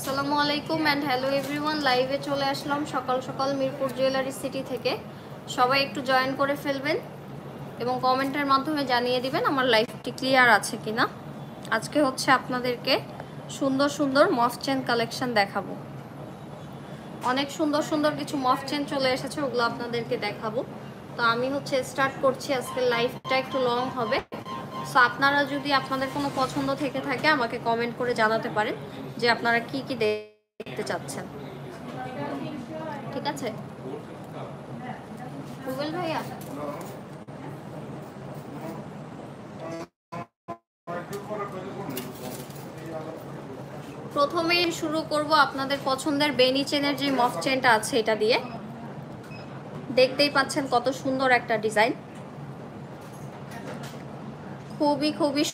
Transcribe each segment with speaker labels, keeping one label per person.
Speaker 1: আসসালামু আলাইকুম and hello everyone. লাইভে চলে আসলাম সকাল সকাল মিরপুর জুয়েলারি সিটি থেকে। সবাই একটু জয়েন করে ফেলবেন এবং কমেন্টের মাধ্যমে জানিয়ে দিবেন আমার লাইভটি ক্লিয়ার আছে কিনা। আজকে হচ্ছে আপনাদেরকে সুন্দর সুন্দর মফ চেন কালেকশন দেখাবো। অনেক সুন্দর সুন্দর কিছু মফ চেন চলে এসেছে, ওগুলো আপনাদেরকে দেখাবো। তো আমি হচ্ছে স্টার্ট করছি, আজকে লাইভটা একটু লং হবে। সো আপনারা যদি আপনাদের কোনো পছন্দ থেকে থাকে আমাকে কমেন্ট করে জানাতে পারেন যে আপনারা কি কি দেখতে চাচ্ছেন, ঠিক আছে রুবেল ভাইয়া? প্রথমেই শুরু করব আপনাদের পছন্দের বেনি চেনের যে মফ চেনটা আছে এটা দিয়ে। দেখতেই পাচ্ছেন কত সুন্দর একটা ডিজাইন, খুবই খুবই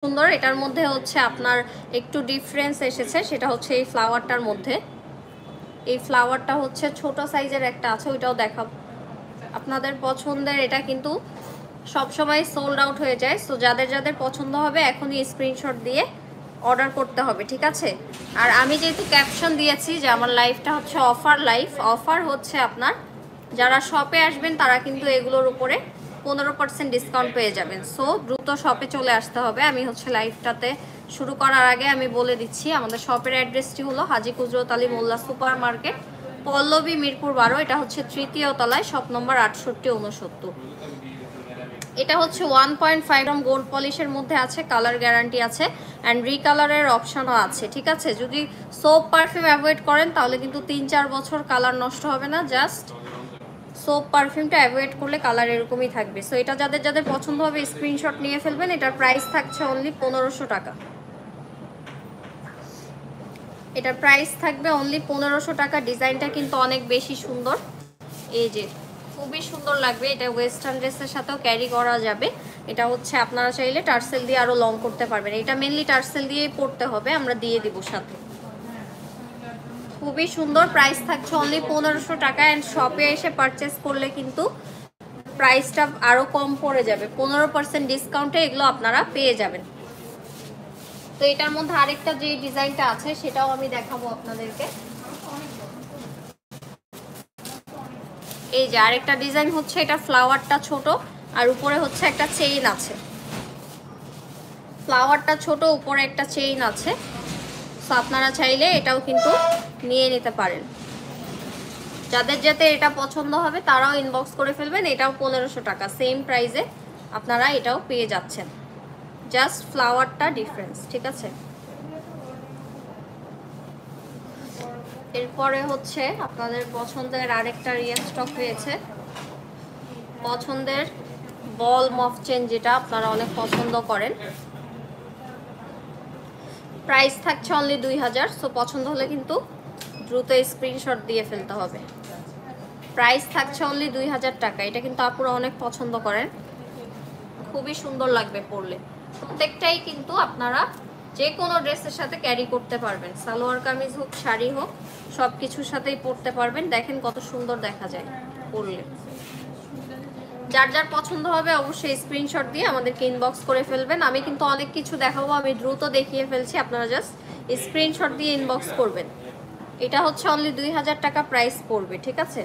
Speaker 1: সুন্দর। এটার মধ্যে হচ্ছে আপনার একটু ডিফারেন্স এসেছে, সেটা হচ্ছে এই ফ্লাওয়ারটার মধ্যে। এই ফ্লাওয়ারটা হচ্ছে ছোট সাইজের একটা আছে, ওইটাও দেখাবো আপনাদের পছন্দের। এটা কিন্তু সবসময় সোল্ড আউট হয়ে যায়। সো যাদের যাদের পছন্দ হবে এখনই স্ক্রিনশট দিয়ে অর্ডার করতে হবে, ঠিক আছে? আর আমি যেহেতু ক্যাপশন দিয়েছি যে আমার লাইফটা হচ্ছে অফার লাইফ, অফার হচ্ছে আপনার যারা শপে আসবেন তারা কিন্তু এগুলোর উপরে 15% ডিসকাউন্ট পেয়ে যাবেন। সো দ্রুত শপে চলে আসতে হবে। আমি হচ্ছে লাইভটাতে শুরু করার আগে আমি বলে দিচ্ছি আমাদের শপের অ্যাড্রেসটি হলো হাজী কুদরত আলী মোল্লা সুপার মার্কেট, পল্লবী, মিরপুর 12। এটা হচ্ছে তৃতীয় তলায়, শপ নম্বর 6869। এটা হচ্ছে 1.5 গ্রাম গোল্ড পলিশের মধ্যে আছে, কালার গ্যারান্টি আছে অ্যান্ড রিকালারের অপশনও আছে, ঠিক আছে? যদি সোপ পারফিউম অ্যাভয়েড করেন তাহলে কিন্তু 3-4 বছর কালার নষ্ট হবে না। জাস্ট সোপ পারফিউমটা অ্যাভয়েড করলে কালার এরকমই থাকবে। সো এটা যাদের যাদের পছন্দ হবে স্ক্রিনশট নিয়ে ফেলবেন। এটার প্রাইস থাকছে অনলি 1500 টাকা। এটার প্রাইস থাকবে অনলি 1500 টাকা। ডিজাইনটা কিন্তু অনেক বেশি সুন্দর, এই যে খুবই সুন্দর লাগবে। এটা ওয়েস্টার্ন ড্রেসের সাথেও ক্যারি করা যাবে। এটা হচ্ছে আপনারা চাইলে টার্সেল দিয়ে আরও লং করতে পারবেন। এটা মেনলি টার্সেল দিয়েই পরতে হবে, আমরা দিয়ে দিব সাথে। খুবই সুন্দর, প্রাইস থাকছে অনলি 1500 টাকা। অ্যান্ড শপে এসে পারচেস করলে কিন্তু প্রাইসটা আরও কম পড়ে যাবে, 15% ডিসকাউন্টে এগুলো আপনারা পেয়ে যাবেন। তো এটার মধ্যে আরেকটা যে ডিজাইনটা আছে সেটাও আমি দেখাবো আপনাদেরকে। এই যে আরেকটা ডিজাইন হচ্ছে, এটা ফ্লাওয়ারটা ছোট আর উপরে হচ্ছে একটা চেইন আছে। ফ্লাওয়ারটা ছোট, উপরে একটা চেইন আছে। সো আপনারা চাইলে এটাও কিন্তু নিয়ে নিতে পারেন। যাদের যাতে এটা পছন্দ হবে তারাও ইনবক্স করে ফেলবেন। এটাও 1500 টাকা, সেম প্রাইসে আপনারা এটাও পেয়ে যাচ্ছেন, জাস্ট ফ্লাওয়ারটা ডিফারেন্স, ঠিক আছে? এরপরে হচ্ছে আপনাদের পছন্দের আরেকটা রিয়েল স্টক হয়েছে, পছন্দের বল মফ চেন, যেটা আপনারা অনেক পছন্দ করেন। প্রাইস থাকছে অনলি 2000। সো পছন্দ হলে কিন্তু দ্রুত স্ক্রিনশট দিয়ে ফেলতে হবে। প্রাইস থাকছে অনলি 2000 টাকা। এটা কিন্তু আপুরা অনেক পছন্দ করেন, খুবই সুন্দর লাগবে পরলে। প্রত্যেকটাই কিন্তু আপনারা যে কোনো ড্রেসের সাথে ক্যারি করতে পারবেন, সালোয়ার কামিজ হোক, শাড়ি হোক, সব কিছুর সাথেই পরতে পারবেন। দেখেন কত সুন্দর দেখা যায় পরলে। যার যার পছন্দ হবে অবশ্যই স্ক্রিনশট দিয়ে আমাদেরকে ইনবক্স করে ফেলবেন। আমি কিন্তু অনেক কিছু দেখাবো, আমি দ্রুত দেখিয়ে ফেলছি, আপনারা জাস্ট স্ক্রিনশট দিয়ে ইনবক্স করবেন। এটা হচ্ছে অনলি 2000 টাকা প্রাইস পড়বে, ঠিক আছে?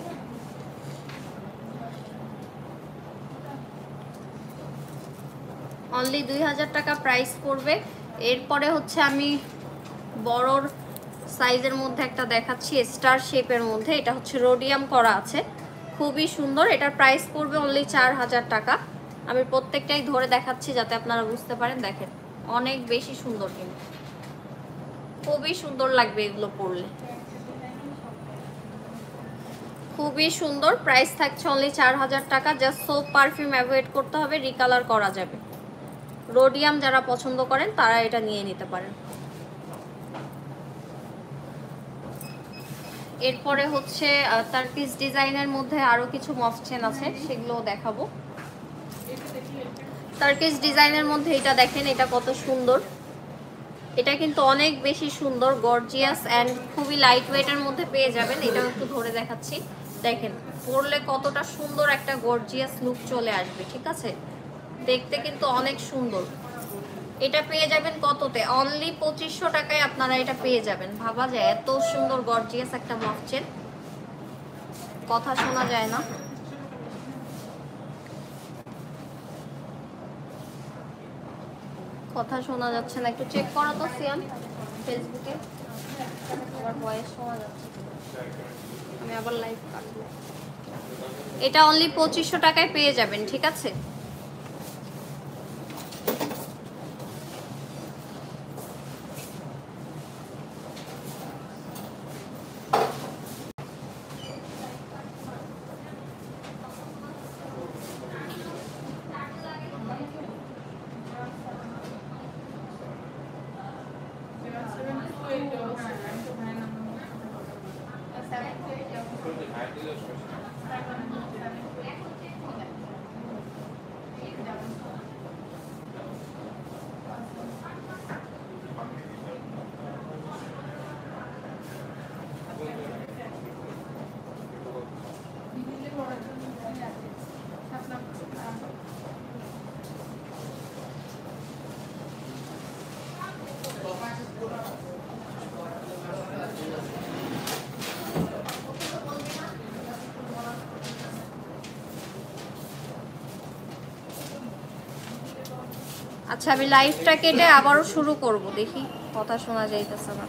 Speaker 1: অনলি 2000 টাকা প্রাইস পড়বে। এরপরে হচ্ছে আমি বড়র সাইজের মধ্যে একটা দেখাচ্ছি, স্টার শেপের মধ্যে। এটা হচ্ছে রোডিয়াম করা আছে, খুবই সুন্দর। এটার প্রাইস পড়বে অনলি 4000 টাকা। আমি প্রত্যেকটাই ধরে দেখাচ্ছি যাতে আপনারা বুঝতে পারেন। দেখেন অনেক বেশি সুন্দর, কিন্তু খুবই সুন্দর লাগবে এগুলো পরলে, খুবই সুন্দর। প্রাইস থাকছে অনলি 4000 টাকা। জাস্ট সোপ পারফিউম অ্যাভয়েড করতে হবে, রিকালার করা যাবে। রোডিয়াম যারা পছন্দ করেন তারা এটা নিয়ে নিতে পারেন। এরপরে হচ্ছে টার্কিশ ডিজাইনের মধ্যে আরো কিছু মফ চেন আছে, সেগুলো দেখাবো। টার্কিশ ডিজাইনের মধ্যে এটা দেখেন, এটা কত সুন্দর। এটা কিন্তু অনেক বেশি সুন্দর, গর্জিয়াস অ্যান্ড খুবই লাইট ওয়েটের মধ্যে পেয়ে যাবেন। এটাও একটু ধরে দেখাচ্ছি, দেখেন পরলে কতটা সুন্দর একটা গর্জিয়াস লুক চলে আসবে, ঠিক আছে? দেখতে কিন্তু অনেক সুন্দর। এটা পেয়ে যাবেন কততে? অনলি 2500 টাকায় আপনারা এটা পেয়ে যাবেন। ভাবা যায় এত সুন্দর গর্জিয়াস একটা মফ চেন, কথা শোনা যায় না। কথা শোনা যাচ্ছে না, একটু চেক করো তো সিয়াম ফেসবুকে। আমার ভয়েস শোনা যাচ্ছে, আমি আবার লাইভ কাটবো। এটা অনলি 2500 টাকায় পেয়ে যাবেন, ঠিক আছে? আচ্ছা, আমি লাইভটা কেটে আবারও শুরু করব, দেখি কথা শোনা যাইতেছে না।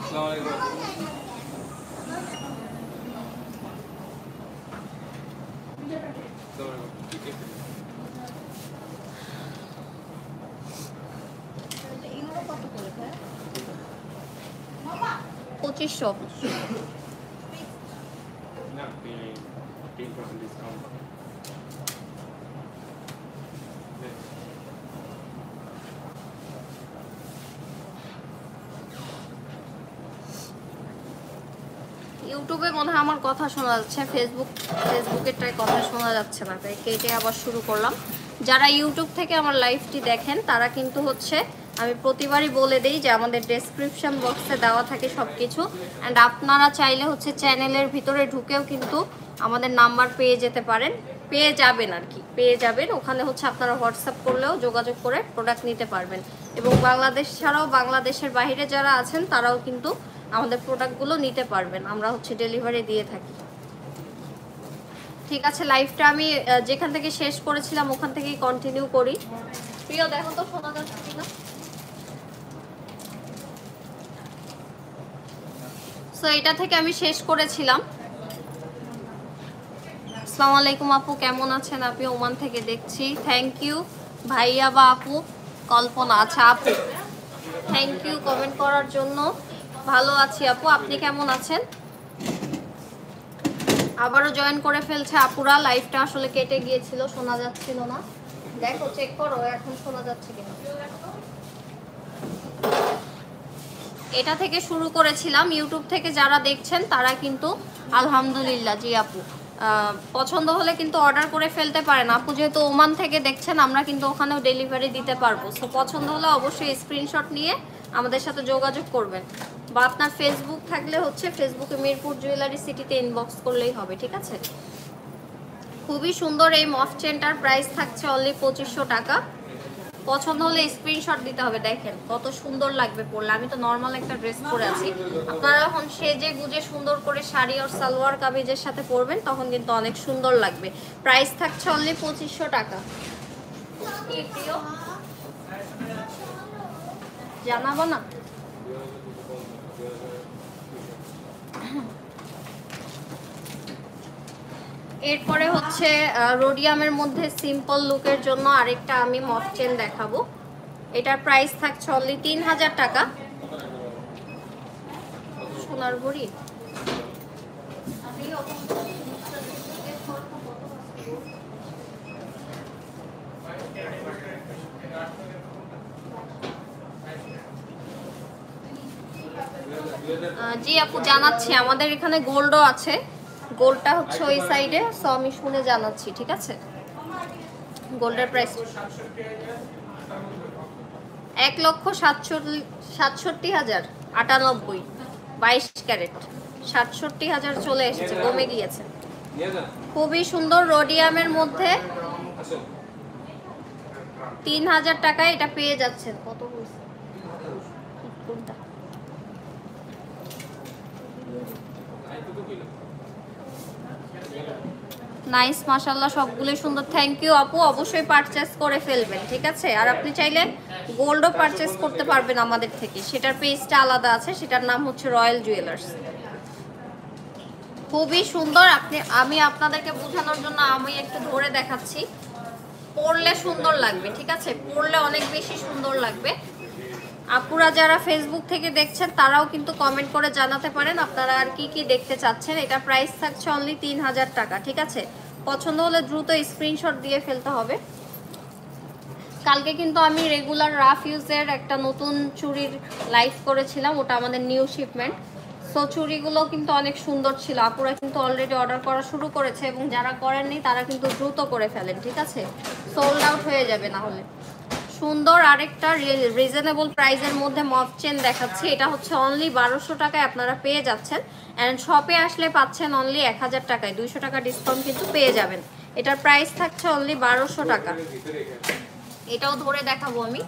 Speaker 1: $2500। ইউটিউবে মনে হয় আমার কথা শোনা যাচ্ছে, ফেসবুকেরটাই কথা শোনা যাচ্ছে না, তাই কেটে আবার শুরু করলাম। যারা ইউটিউব থেকে আমার লাইভটি দেখেন তারা কিন্তু হচ্ছে, আমি প্রতিবারই বলে দিই যে আমাদের ডেসক্রিপশন বক্সে দেওয়া থাকে সব কিছু। অ্যান্ড আপনারা চাইলে হচ্ছে চ্যানেলের ভিতরে ঢুকেও কিন্তু আমাদের নাম্বার পেয়ে যেতে পারেন, পেয়ে যাবেন আর কি, পেয়ে যাবেন। ওখানে হচ্ছে আপনারা হোয়াটসঅ্যাপ করলেও যোগাযোগ করে প্রোডাক্ট নিতে পারবেন। এবং বাংলাদেশ ছাড়াও বাংলাদেশের বাইরে যারা আছেন তারাও কিন্তু আমাদের প্রোডাক্টগুলো নিতে পারবেন, আমরা হচ্ছে ডেলিভারি দিয়ে থাকি। ঠিক আছে, লাইভটা আমি যেখান থেকে শেষ করেছিলাম ওখান থেকেই কন্টিনিউ করি। প্রিয় দেখো তো শোনা যাচ্ছে কিনা। সো এটা থেকে আমি শেষ করেছিলাম। আসসালামু আলাইকুম আপু, কেমন আছেন আপনি? ওমান থেকে দেখছি, থ্যাংক ইউ। ভাইয়া বা আপু? কল্পনা, আচ্ছা আপু, থ্যাংক ইউ কমেন্ট করার জন্য। ভালো আছি আপু, আপনি কেমন আছেন? আবারও জয়েন করে ফেলছে আপুরা, লাইভটা আসলে কেটে গিয়েছিল, শোনা যাচ্ছিল না। দেখো চেক করো এখন শোনা যাচ্ছে কিনা। এটা থেকে শুরু করেছিলাম, ইউটিউব থেকে যারা দেখছেন তারা কিন্তু আলহামদুলিল্লাহ। জি আপু, পছন্দ হলে কিন্তু অর্ডার করে ফেলতে পারেন। আপু যেহেতু ওমান থেকে দেখছেন, আমরা কিন্তু ওখানেও ডেলিভারি দিতে পারবো। সো পছন্দ হলে অবশ্যই স্ক্রিনশট নিয়ে আমাদের সাথে যোগাযোগ করবেন, বা আপনার ফেসবুক থাকলে হচ্ছে ফেসবুকে মিরপুর জুয়েলারি সিটিতে ইনবক্স করলেই হবে, ঠিক আছে? খুবই সুন্দর এই মফ চেনটার প্রাইস থাকছে অনলি 2500 টাকা। পছন্দ হলে স্ক্রিনশট দিতে হবে। দেখেন কত সুন্দর লাগবে পরলে, আমি তো নর্মাল একটা ড্রেস পরে আছি, আপনারা এখন সেজে গুজে সুন্দর করে শাড়ি আর সালোয়ার কামিজের সাথে পরবেন, তখন কিন্তু অনেক সুন্দর লাগবে। প্রাইস থাকছে অনলি 2500 টাকা। জানাবো না? এরপরে হচ্ছে রোডিয়ামের মধ্যে সিম্পল লুকের জন্য আরেকটা আমি মফ চেন দেখাবো। এটার প্রাইস থাকছে অনলি 3000 টাকা। সোনার ঘড়ি জি আপু জানাচ্ছি, আমাদের এখানে গোল্ডও আছে, গোল্ডটা হচ্ছে ওই সাইডে, সো আমি শুনে জানাচ্ছি, ঠিক আছে? গোল্ডের প্রাইস 1,67,000 98, 22 ক্যারেট 67,000 চলে এসেছে, কমে গিয়েছে। খুবই সুন্দর রোডিয়ামের মধ্যে 3000 টাকায় এটা পেয়ে যাচ্ছেন। কত হয়েছে? কোনটা? নাইস, মাশাআল্লাহ, সবগুলোই সুন্দর। থ্যাংক ইউ আপু, অবশ্যই পারচেজ করে ফেলবেন, ঠিক আছে? আর আপনি চাইলে গোল্ডও পারচেজ করতে পারবেন আমাদের থেকে, সেটার পেজটা আলাদা আছে, সেটার নাম হচ্ছে রয়্যাল জুয়েলার্স। খুবই সুন্দর। আমি আপনাদেরকে বোঝানোর জন্য আমি একটু ধরে দেখাচ্ছি, পরলে সুন্দর লাগবে, ঠিক আছে? পরলে অনেক বেশি সুন্দর লাগবে। আপুরা যারা ফেসবুক থেকে দেখছেন তারাও কিন্তু কমেন্ট করে জানাতে পারেন আপনারা আর কি কি দেখতে চাচ্ছেন। এটা প্রাইস থাকছে অনলি 3000 টাকা, ঠিক আছে? পছন্দ হলে দ্রুত স্ক্রিনশট দিয়ে ফেলতে হবে। কালকে কিন্তু আমি রেগুলার রাফ ইউজের একটা নতুন চুড়ির লাইভ করেছিলাম, ওটা আমাদের নিউ শিপমেন্ট। সো চুড়িগুলো কিন্তু অনেক সুন্দর ছিল, আপুরা কিন্তু অলরেডি অর্ডার করা শুরু করেছে, এবং যারা করেননি তারা কিন্তু দ্রুত করে ফেলেন, ঠিক আছে? সোল্ড আউট হয়ে যাবে না হলে। সুন্দর আরেকটা রিজনেবল প্রাইসের মধ্যে মফ চেন দেখাচ্ছি। এটা হচ্ছে অনলি 1200 টাকায় আপনারা পেয়ে যাচ্ছেন, অ্যান্ড শপে আসলে পাচ্ছেন অনলি 1000 টাকায়। 200 টাকা ডিসকাউন্ট কিন্তু পেয়ে যাবেন। এটার প্রাইস থাকছে অনলি 1200 টাকা। এটাও ধরে দেখাবো আমি,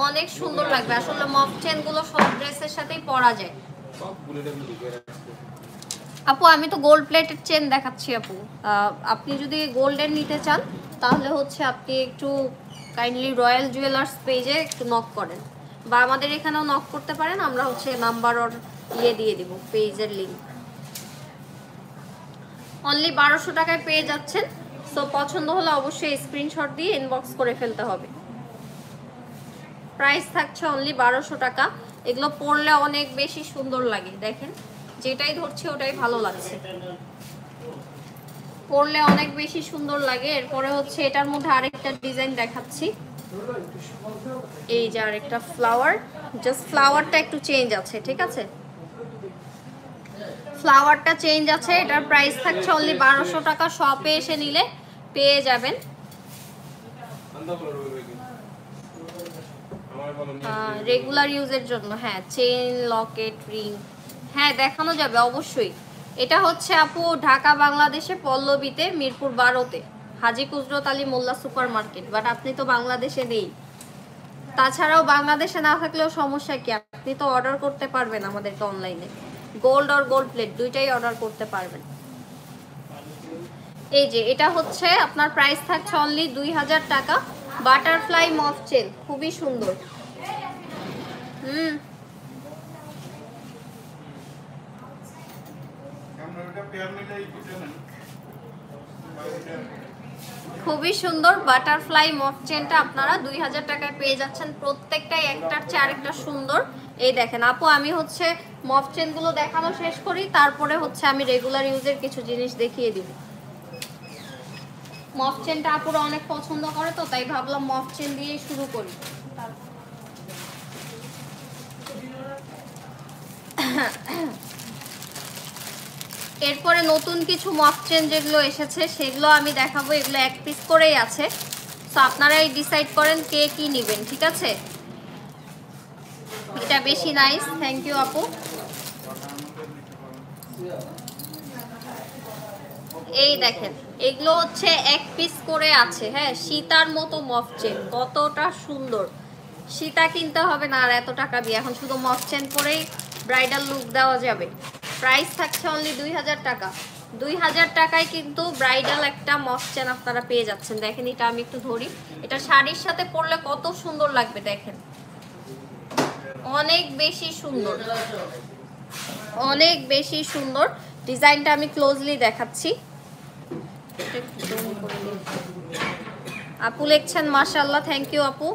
Speaker 1: অনেক সুন্দর লাগবে। আসলে মফ চেনগুলো সব ড্রেসের সাথেই পরা যায়। আপু আমি তো গোল্ড প্লেটেড চেন দেখাচ্ছি আপু, আপনি যদি গোল্ডের নিতে চান তাহলে হচ্ছে আপনি একটু কাইন্ডলি রয়্যাল জুয়েলার্স পেজে একটু নক করেন, বা আমাদের এখানেও নক করতে পারেন, আমরা হচ্ছে নাম্বার ওর দিয়ে দিব, পেজের লিঙ্ক। অনলি 1200 টাকায় পেয়ে যাচ্ছেন। সো পছন্দ হলে অবশ্যই স্ক্রিনশট দিয়ে ইনবক্স করে ফেলতে হবে। প্রাইস থাকছে অনলি 1200 টাকা। এগুলো পরলে অনেক বেশি সুন্দর লাগে, দেখেন যেটাই ধরছি ওটাই ভালো লাগছে, পরলে অনেক বেশি সুন্দর লাগে। এরপরে হচ্ছে এটার মধ্যে আরেকটা ডিজাইন দেখাচ্ছি, এই যে আরেকটা ফ্লাওয়ার, জাস্ট ফ্লাওয়ারটা একটু চেঞ্জ আছে, ঠিক আছে? ফ্লাওয়ারটা চেঞ্জ আছে। এটার প্রাইস থাকছে অনলি 1200 টাকা। শপে এসে নিলে পেয়ে যাবেন। রেগুলার ইউজের জন্য, হ্যাঁ, চেইন, লকেট, রিং, হ্যাঁ দেখানো যাবে অবশ্যই। এটা হচ্ছে আপু ঢাকা বাংলাদেশে পল্লবীতে, মিরপুর 12-তে, হাজী কুজরত Ali Molla super market. But আপনি তো বাংলাদেশে নেই, তাছাড়াও বাংলাদেশে না থাকলেও সমস্যা কি, আপনি তো অর্ডার করতে পারবেন আমাদেরকে অনলাইনে, গোল্ড আর গোল্ড প্লেট দুইটাই অর্ডার করতে পারবেন। এই যে এটা হচ্ছে আপনার প্রাইস থাকছে অনলি 2000 টাকা। বাটারফ্লাই মফ চেন, খুবই সুন্দর। খুবই সুন্দর বাটারফ্লাই মফ চেনটা আপনারা 2000 টাকায় পেয়ে যাচ্ছেন। প্রত্যেকটাই একটার চেয়ে আরেকটা সুন্দর। এই দেখেন আপু, আমি হচ্ছে মফ চেনগুলো দেখানো শেষ করি, তারপরে হচ্ছে আমি রেগুলার ইউজের কিছু জিনিস দেখিয়ে দিব। মফ চেনটা আপুরা অনেক পছন্দ করে, তো তাই ভাবলাম মফ চেন দিয়েই শুরু করি। এরপরে নতুন কিছু মফ চেন যেগুলো এসেছে সেগুলো আমি দেখাবো। এগুলো এক পিস করেই আছে, তো আপনারাই ডিসাইড করেন কে কি নেবেন, ঠিক আছে? এটা বেশি নাইস, থ্যাংক ইউ আপু। এই দেখেন এগুলো হচ্ছে এক পিস করে আছে, হ্যাঁ, সীতার মতো মফ চেন, কতটা সুন্দর। সীতা কিনতে হবে না আর এত টাকা দিয়ে, এখন শুধু মফ চেন পরেই ব্রাইডাল লুক দেওয়া যাবে। প্রাইস থাকছে অনলি 2000 টাকা। 2000 টাকায় কিন্তু ব্রাইডাল একটা মফ চেন আপনারা পেয়ে যাচ্ছেন। দেখেন এটা আমি একটু ধরি, এটা শাড়ির সাথে পরলে কত সুন্দর লাগবে, দেখেন অনেক বেশি সুন্দর, অনেক বেশি সুন্দর। ডিজাইনটা আমি ক্লোজলি দেখাচ্ছি। আপু লিখছেন মাশাআল্লাহ, থ্যাংক ইউ আপু।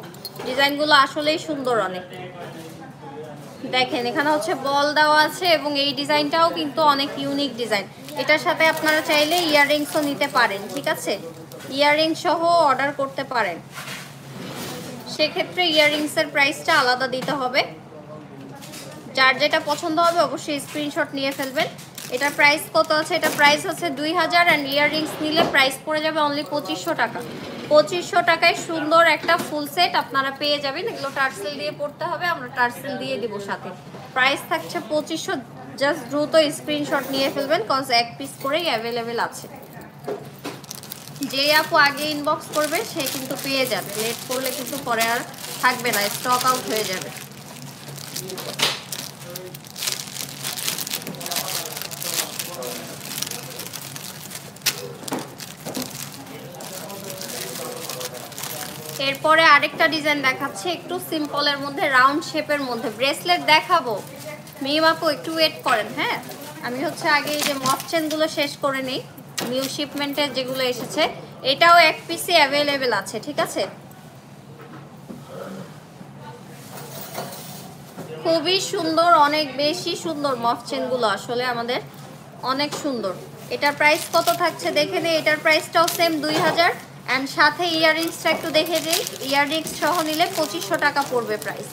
Speaker 1: ডিজাইনগুলো আসলেই সুন্দর অনেক। দেখেন এখানে হচ্ছে বল দেওয়া আছে, এবং এই ডিজাইনটাও কিন্তু অনেক ইউনিক ডিজাইন। এটার সাথে আপনারা চাইলে ইয়াররিংসও নিতে পারেন, ঠিক আছে? ইয়াররিং সহ অর্ডার করতে পারেন, সেক্ষেত্রে ইয়াররিংসের প্রাইসটা আলাদা দিতে হবে। যার যেটা পছন্দ হবে অবশ্যই স্ক্রিনশট নিয়ে ফেলবেন। এটার প্রাইস কত আছে? এটা প্রাইস হচ্ছে 2000, অ্যান্ড ইয়াররিংস নিলে প্রাইস পড়ে যাবে অনলি 2500 টাকা। 2500 টাকায় সুন্দর একটা ফুল সেট আপনারা পেয়ে যাবেন। এগুলো টার্সেল দিয়ে পড়তে হবে, আমরা টার্সেল দিয়ে দিব সাথে। প্রাইস থাকছে 2500। জাস্ট দ্রুত স্ক্রিনশট নিয়ে ফেলবেন, কজ এক পিস করেই অ্যাভেলেবেল আছে। যে আপু আগে ইনবক্স করবে সে কিন্তু পেয়ে যাবে, লেট করলে কিন্তু পরে আর থাকবে না, স্টক আউট হয়ে যাবে। এরপরে আরেকটা ডিজাইন দেখাচ্ছি একটু সিম্পলের মধ্যে, রাউন্ড শেপের মধ্যে ব্রেসলেট দেখাবো। মিম আপু একটু ওয়েট করেন, হ্যাঁ আমি হচ্ছে আগে এই যে মফ চেনগুলো শেষ করে নিই, নিউ শিপমেন্টের যেগুলো এসেছে। এটাও এক পিসে অ্যাভেলেবেল আছে, ঠিক আছে। খুবই সুন্দর, অনেক বেশি সুন্দর মফ চেনগুলো, আসলে আমাদের অনেক সুন্দর। এটার প্রাইস কত থাকছে দেখে নিই। এটার প্রাইসটাও সেম 2000, অ্যান্ড সাথে ইয়াররিংসটা একটু দেখে দিই। ইয়াররিংস সহ নিলে 2500 টাকা পড়বে প্রাইস।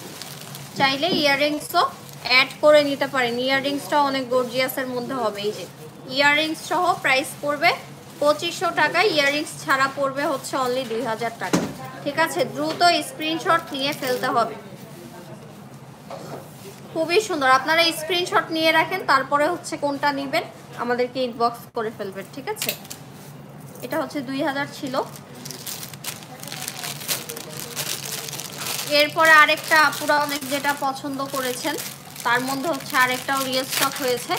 Speaker 1: চাইলে ইয়াররিংসও অ্যাড করে নিতে পারেন, ইয়াররিংসটাও অনেক গর্জিয়াসের মধ্যে হবে। এই যে ইয়াররিংস সহ প্রাইস পড়বে 2500 টাকা, ইয়াররিংস ছাড়া পড়বে হচ্ছে অনলি 2000 টাকা, ঠিক আছে। দ্রুত স্ক্রিনশট নিয়ে ফেলতে হবে। খুবই সুন্দর, আপনারা স্ক্রিনশট নিয়ে রাখেন, তারপরে হচ্ছে কোনটা নেবেন আমাদেরকে ইনবক্স করে ফেলবেন, ঠিক আছে। এটা হচ্ছে 2000 ছিল। এরপরে আরেকটা আপুরা অনেক যেটা পছন্দ করেছেন, তার মধ্যে হচ্ছে আরেকটাও রিস্টক হয়েছে।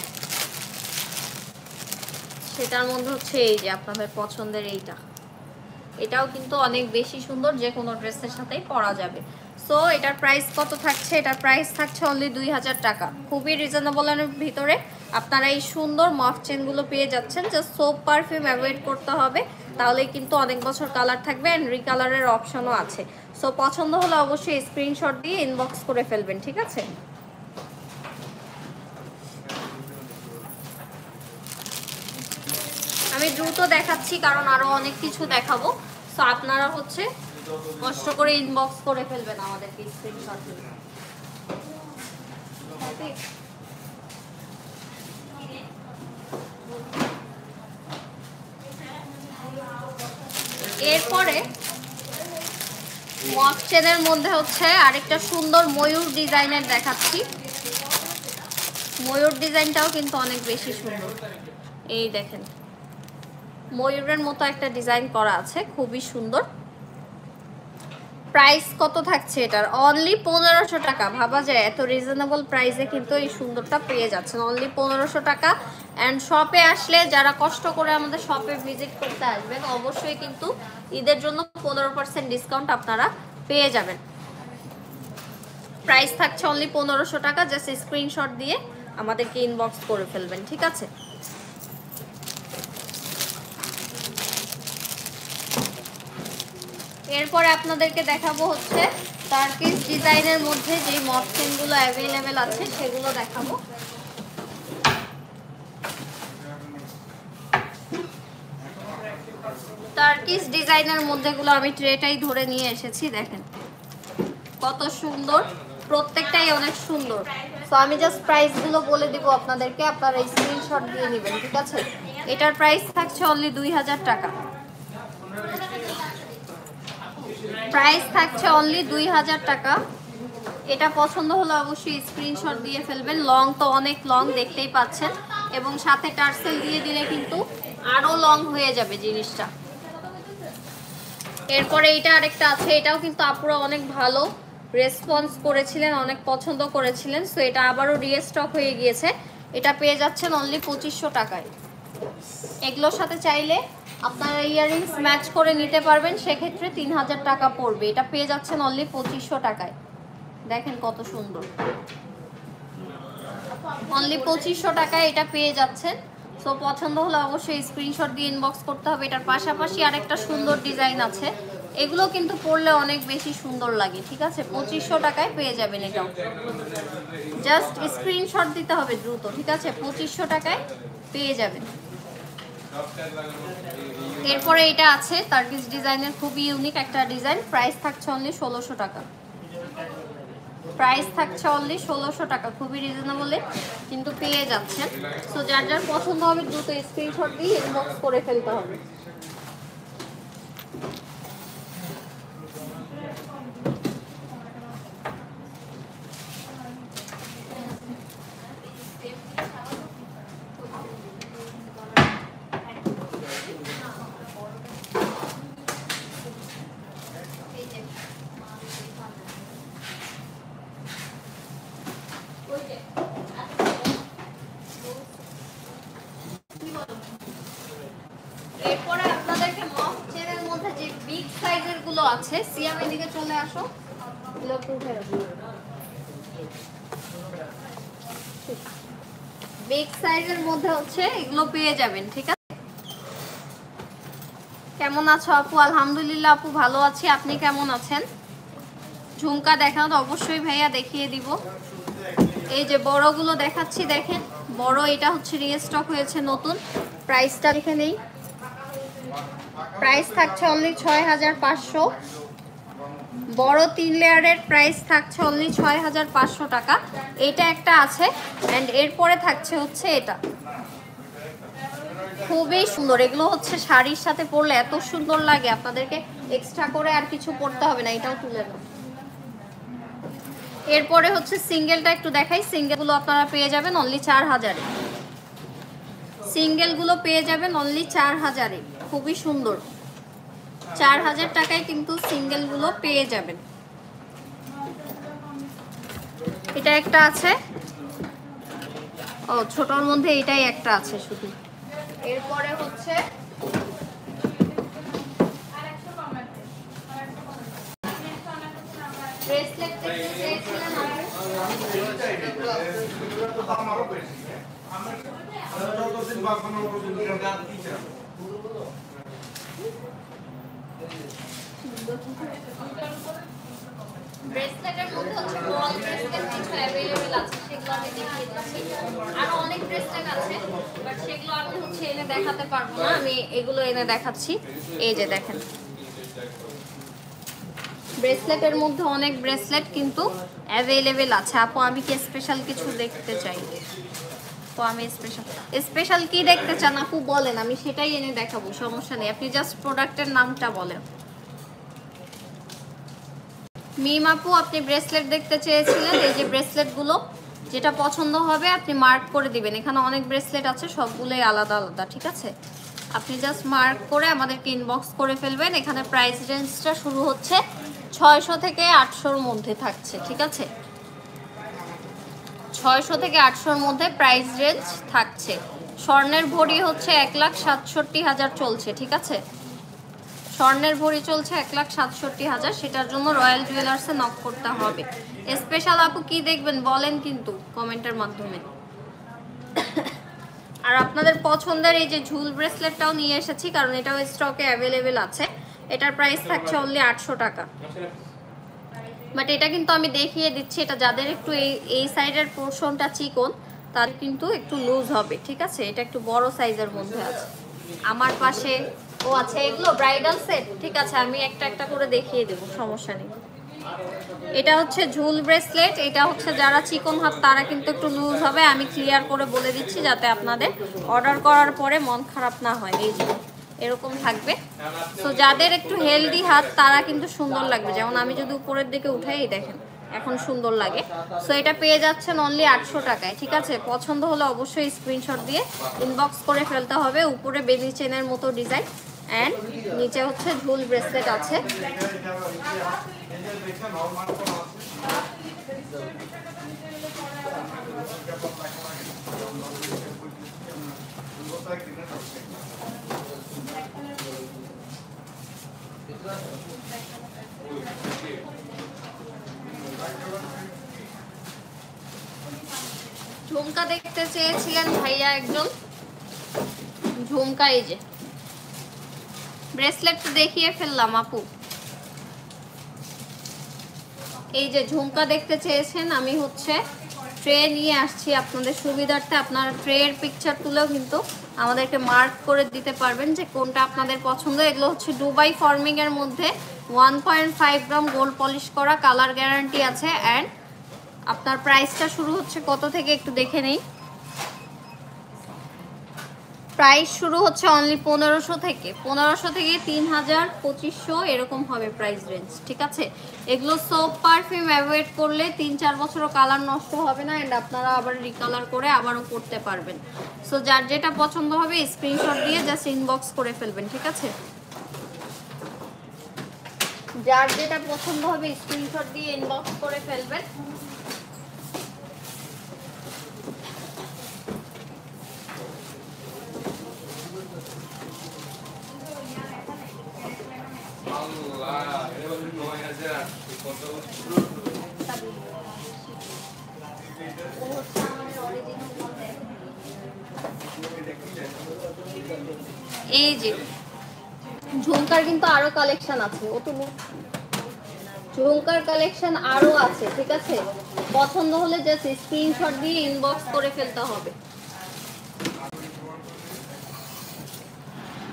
Speaker 1: সেটার মধ্যে হচ্ছে এই যে আপনাদের পছন্দের এইটা, এটাও কিন্তু অনেক বেশি সুন্দর, যে কোনো ড্রেসের সাথেই পরা যাবে। সো এটার প্রাইস কত থাকছে? এটার প্রাইস থাকছে অনলি 2000 টাকা। খুবই রিজনেবলের ভিতরে আপনারা এই সুন্দর মফ চেনগুলো পেয়ে যাচ্ছেন। জাস্ট সোপ পারফিউম অ্যাভয়েড করতে হবে, তাহলে কিন্তু অনেক বছর কালার থাকবে, অ্যান্ড রিকালারের অপশনও আছে। সো পছন্দ হলে অবশ্যই স্ক্রিনশট দিয়ে ইনবক্স করে ফেলবেন, ঠিক আছে। আমি দ্রুত দেখাচ্ছি কারণ আরো অনেক কিছু দেখাবো। সো আপনারা হচ্ছে কষ্ট করে ইনবক্স করে ফেলবেন আমাদেরকে স্ক্রিনশট দিয়ে। এরপরে মফ চেনের মধ্যে হচ্ছে আরেকটা সুন্দর ময়ূর ডিজাইনের দেখাচ্ছি। ময়ূর ডিজাইনটাও কিন্তু অনেক বেশি সুন্দর। এই দেখেন ময়ূরের মতো একটা ডিজাইন করা আছে, খুবই সুন্দর। প্রাইস কত থাকছে এটার? অনলি 1500 টাকা। ভাবা যায় এত রিজনেবল প্রাইসে কিন্তু এই সুন্দরটা পেয়ে যাচ্ছেন অনলি 1500 টাকা। অ্যান্ড শপে আসলে যারা কষ্ট করে আমাদের শপে ভিজিট করতে আসবেন, অবশ্যই কিন্তু ঈদের জন্য 15% ডিসকাউন্ট আপনারা পেয়ে যাবেন। প্রাইস থাকছে অনলি 1500 টাকা। জাস্ট স্ক্রিনশট দিয়ে আমাদেরকে ইনবক্স করে ফেলবেন, ঠিক আছে। এরপরে আপনাদেরকে দেখাবো হচ্ছে টার্কিশ ডিজাইনের মধ্যে যে মফ চেনগুলো অ্যাভেলেবেল আছে সেগুলো দেখাবো। টার্কিশ ডিজাইনের মধ্যেগুলো আমি ট্রেটাই ধরে নিয়ে এসেছি, দেখেন কত সুন্দর, প্রত্যেকটাই অনেক সুন্দর। তো আমি জাস্ট প্রাইসগুলো বলে দিব আপনাদেরকে, আপনারা স্ক্রিনশট দিয়ে নেবেন, ঠিক আছে। এটার প্রাইস থাকছে অনলি 2000 টাকা। প্রাইস থাকছে অনলি 2000 টাকা। এটা পছন্দ হলে অবশ্যই স্ক্রিনশট দিয়ে ফেলবেন। লং তো অনেক লং দেখতেই পাচ্ছেন, এবং সাথে টার্সেল দিয়ে দিলে কিন্তু আরো লং হয়ে যাবে জিনিসটা। এরপরে এটা আরেকটা আছে, এটাও কিন্তু আপুরা অনেক ভালো রেসপন্স করেছিলেন, অনেক পছন্দ করেছিলেন। সো এটা আবারও রিস্টক হয়ে গিয়েছে। এটা পেয়ে যাচ্ছেন অনলি 2500 টাকায়। এগুলোর সাথে চাইলে আপনারা ইয়াররিংস ম্যাচ করে নিতে পারবেন, সেক্ষেত্রে 3000 টাকা পড়বে। এটা পেয়ে যাচ্ছেন অনলি 2500 টাকায়। দেখেন কত সুন্দর, অনলি 2500 টাকায় এটা পেয়ে যাচ্ছেন। সো পছন্দ হলে অবশ্যই স্ক্রিনশট দিয়ে ইনবক্স করতে হবে। এটার পাশাপাশি আরেকটা সুন্দর ডিজাইন আছে, এগুলো কিন্তু পরলে অনেক বেশি সুন্দর লাগে, ঠিক আছে। 2500 টাকায় পেয়ে যাবেন এটাও। জাস্ট স্ক্রিনশট দিতে হবে দ্রুত, ঠিক আছে। 2500 টাকায় পেয়ে যাবেন। এরপরে এটা আছে টার্কিশ ডিজাইনের, খুবই ইউনিক একটা ডিজাইন। প্রাইস থাকছে অনলি 1600 টাকা। প্রাইস থাকছে অনলি 1600 টাকা, খুবই রিজনেবলে কিন্তু পেয়ে যাচ্ছেন। সো যার যার পছন্দ হবে দ্রুত স্ক্রিনশট দিয়ে ইনবক্স করে ফেলতে হবে। এরপরে আপনাদের আছে। সিয়াম এদিকে চলে আসো, এগুলো উঠে রাখো। বিগ সাইজের মধ্যে হচ্ছে এগুলো পেয়ে যাবেন, ঠিক আছে? কেমন আছো আপু? আলহামদুলিল্লাহ আপু ভালো আছি, আপনি কেমন আছেন? ঝুমকা দেখানো তো অবশ্যই ভাইয়া দেখিয়ে দিব। এই যে বড়গুলো দেখাচ্ছি, দেখেন বড়, এটা হচ্ছে রিস্টক হয়েছে নতুন। প্রাইসটা লিখে নেই, প্রাইস থাকছে অনলি 6500। বড় 3 লেয়ারের প্রাইস থাকছে অনলি 6500 টাকা। এটা একটা আছে, অ্যান্ড এরপরে থাকছে হচ্ছে এটা, খুবই সুন্দর। এগুলো হচ্ছে শাড়ির সাথে পরলে এত সুন্দর লাগে, আপনাদেরকে এক্সট্রা করে আর কিছু পরতে হবে না। এটাও তুলে নাও। এরপরে হচ্ছে সিঙ্গেলটা একটু দেখাই। সিঙ্গেলগুলো আপনারা পেয়ে যাবেন অনলি 4000-এ। সিঙ্গেলগুলো পেয়ে যাবেন অনলি 4000-এ, খুবই সুন্দর। 4000 টাকায় কিন্তু সিঙ্গেলগুলো পেয়ে যাবেন। এটা একটা আছে, ও ছোটর মধ্যে এটাই একটা আছে শুধু। এরপরে হচ্ছে ব্রেসলেট দেখতে চেয়েছিলেন ব্রেসলেটের মধ্যে হচ্ছে বল ব্রেসলেট কিছু অ্যাভেলেবেল আছে, সেগুলো আমি দেখিয়ে দিচ্ছি। আরো অনেক ব্রেসলেট আছে, বাট সেগুলো আমি হচ্ছে এনে দেখাতে পারবো না, আমি এগুলো এনে দেখাচ্ছি। এই যে দেখেন, ব্রেসলেটের মধ্যে অনেক ব্রেসলেট কিন্তু অ্যাভেলেবেল আছে। আপু আমি কি স্পেশাল কিছু দেখতে চাই? তো আমি স্পেশাল কি দেখতে চান আপু বলেন, আমি সেটাই এনে দেখাবো, সমস্যা নেই। আপনি জাস্ট প্রোডাক্টের নামটা বলেন। মিম আপু আপনি ব্রেসলেট দেখতে চেয়েছিলেন, এই যে ব্রেসলেটগুলো, যেটা পছন্দ হবে আপনি মার্ক করে দিবেন। এখানে অনেক ব্রেসলেট আছে, সবগুলোই আলাদা আলাদা, ঠিক আছে? আপনি জাস্ট মার্ক করে আমাদেরকে ইনবক্স করে ফেলবেন। এখানে প্রাইস রেঞ্জটা শুরু হচ্ছে 600 থেকে 800-র মধ্যে থাকছে, ঠিক আছে? 600 থেকে 800-র মধ্যে প্রাইস রেঞ্জ থাকছে। স্বর্ণের ভরি হচ্ছে 1,67,000 চলছে, ঠিক আছে? স্বর্ণের ভরি চলছে 1,67,000, সেটার জন্য রয়্যাল জুয়েলার্সে নক করতে হবে। স্পেশাল আপু কি দেখবেন বলেন কিন্তু কমেন্টের মাধ্যমে। আর আপনাদের পছন্দের এই যে ঝুল ব্রেসলেটটাও নিয়ে এসেছি, কারণ এটাও স্টকে অ্যাভেলেবেল আছে। এটার প্রাইস থাকছে অনলি 800 টাকা। বাট এটা কিন্তু আমি দেখিয়ে দিচ্ছি, এটা যাদের একটু এই সাইডের পোর্শনটা চিকন তার কিন্তু একটু লুজ হবে, ঠিক আছে? এটা একটু বড় সাইজের মধ্যে আছে। আমার পাশে ও আচ্ছা, এগুলো ব্রাইডাল সেট, ঠিক আছে? আমি একটা একটা করে দেখিয়ে দেবো, সমস্যা নেই। এটা হচ্ছে ঝুল ব্রেসলেট, এটা হচ্ছে যারা চিকন হাত তারা কিন্তু একটু লুজ হবে, আমি ক্লিয়ার করে বলে দিচ্ছি যাতে আপনাদের অর্ডার করার পরে মন খারাপ না হয়। এই যে এরকম থাকবে। সো যাদের একটু হেলদি হাত তারা কিন্তু সুন্দর লাগবে, যেমন আমি যদি উপরের দিকে উঠাই, দেখেন এখন সুন্দর লাগে। সো এটা পেয়ে যাচ্ছেন অনলি 800 টাকায়, ঠিক আছে? পছন্দ হলে অবশ্যই স্ক্রিনশট দিয়ে ইনবক্স করে ফেলতে হবে। উপরে বেবি চেনের মতো ডিজাইন, অ্যান্ড নিচে হচ্ছে ঝুল ব্রেসলেট আছে। ঝুমকা দেখতে চেয়েছিলেন ভাইয়া একজন, ঝুমকা এই যে ব্রেসলেট দেখিয়ে ফেললাম আপু। এই যে ঝুমকা দেখতে চেয়েছেন, আমি হচ্ছে ট্রে নিয়ে আসছি আপনাদের সুবিধার্থে। আপনারা ট্রের পিকচার তুলেও কিন্তু আমাদেরকে মার্ক করে দিতে পারবেন যে কোনটা আপনাদের পছন্দ। এগুলো হচ্ছে দুবাই ফর্মিং এর মধ্যে 1.5 গ্রাম গোল্ড পলিশ করা, কালার গ্যারান্টি আছে। অ্যান্ড আপনার প্রাইসটা শুরু হচ্ছে কত থেকে একটু দেখে নেই। প্রাইস শুরু হচ্ছে অনলি 1500 থেকে, 1500 থেকে 3000, 2500 এরকম হবে প্রাইস রেঞ্জ, ঠিক আছে? এগুলো সোপ পারফিউম অ্যাভয়েড করলে 3-4 বছরও কালার নষ্ট হবে না, অ্যান্ড আপনারা আবার রিকালার করে আবারও করতে পারবেন। সো যার যেটা পছন্দ হবে স্ক্রিনশট দিয়ে জাস্ট ইনবক্স করে ফেলবেন, ঠিক আছে? যার যেটা পছন্দ হবে স্ক্রিনশট দিয়ে ইনবক্স করে ফেলবেন। এই যে ঝুমকার কিন্তু আরো কালেকশন আছে, ও তুমি ঝুমকার কালেকশন আরো আছে, ঠিক আছে? পছন্দ হলে জাস্ট স্ক্রিনশট দিয়ে ইনবক্স করে ফেলতে হবে।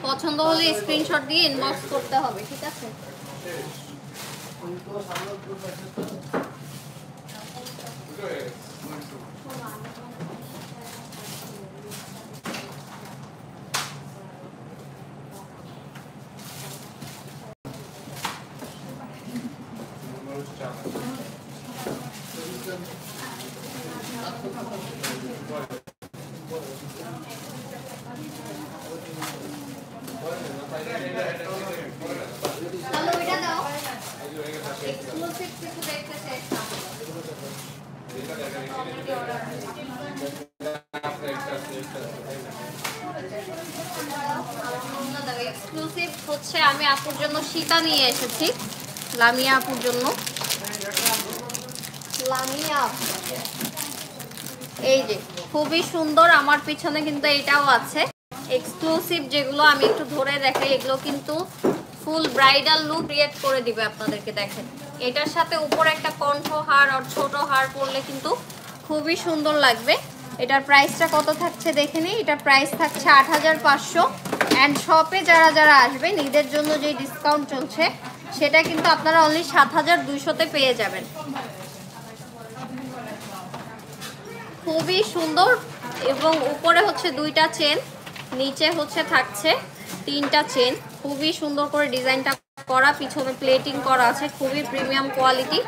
Speaker 1: পছন্দ হলে স্ক্রিনশট দিয়ে ইনবক্স করতে হবে, ঠিক আছে? এক্সক্লুসিভ হচ্ছে আমি আপুর জন্য সীতা নিয়ে এসেছি, লামিয়া আপুর জন্য। লামিয়া এই যে খুবই সুন্দর, আমার পিছনে কিন্তু এটাও আছে। এক্সক্লুসিভ যেগুলো আমি একটু ধরে দেখাই, এগুলো কিন্তু ফুল ব্রাইডাল লুক ক্রিয়েট করে দিবে আপনাদেরকে। দেখেন এটার সাথে উপরে একটা কণ্ঠ হার আর ছোট হার পরলে কিন্তু খুবই সুন্দর লাগবে। এটার প্রাইসটা কত থাকছে দেখে নিই। এটার প্রাইস থাকছে ৮৫০০। অ্যান্ড শপে যারা যারা আসবেন ঈদের জন্য যে ডিসকাউন্ট চলছে সেটা কিন্তু আপনারা অনলি ৭২০০-তে পেয়ে যাবেন। খুবই সুন্দর, এবং উপরে হচ্ছে 2টা চেন, নিচে হচ্ছে থাকছে 3টা চেন। খুবই সুন্দর করে ডিজাইনটা করা, পিছনে প্লেটিং করা আছে, খুবই প্রিমিয়াম কোয়ালিটি।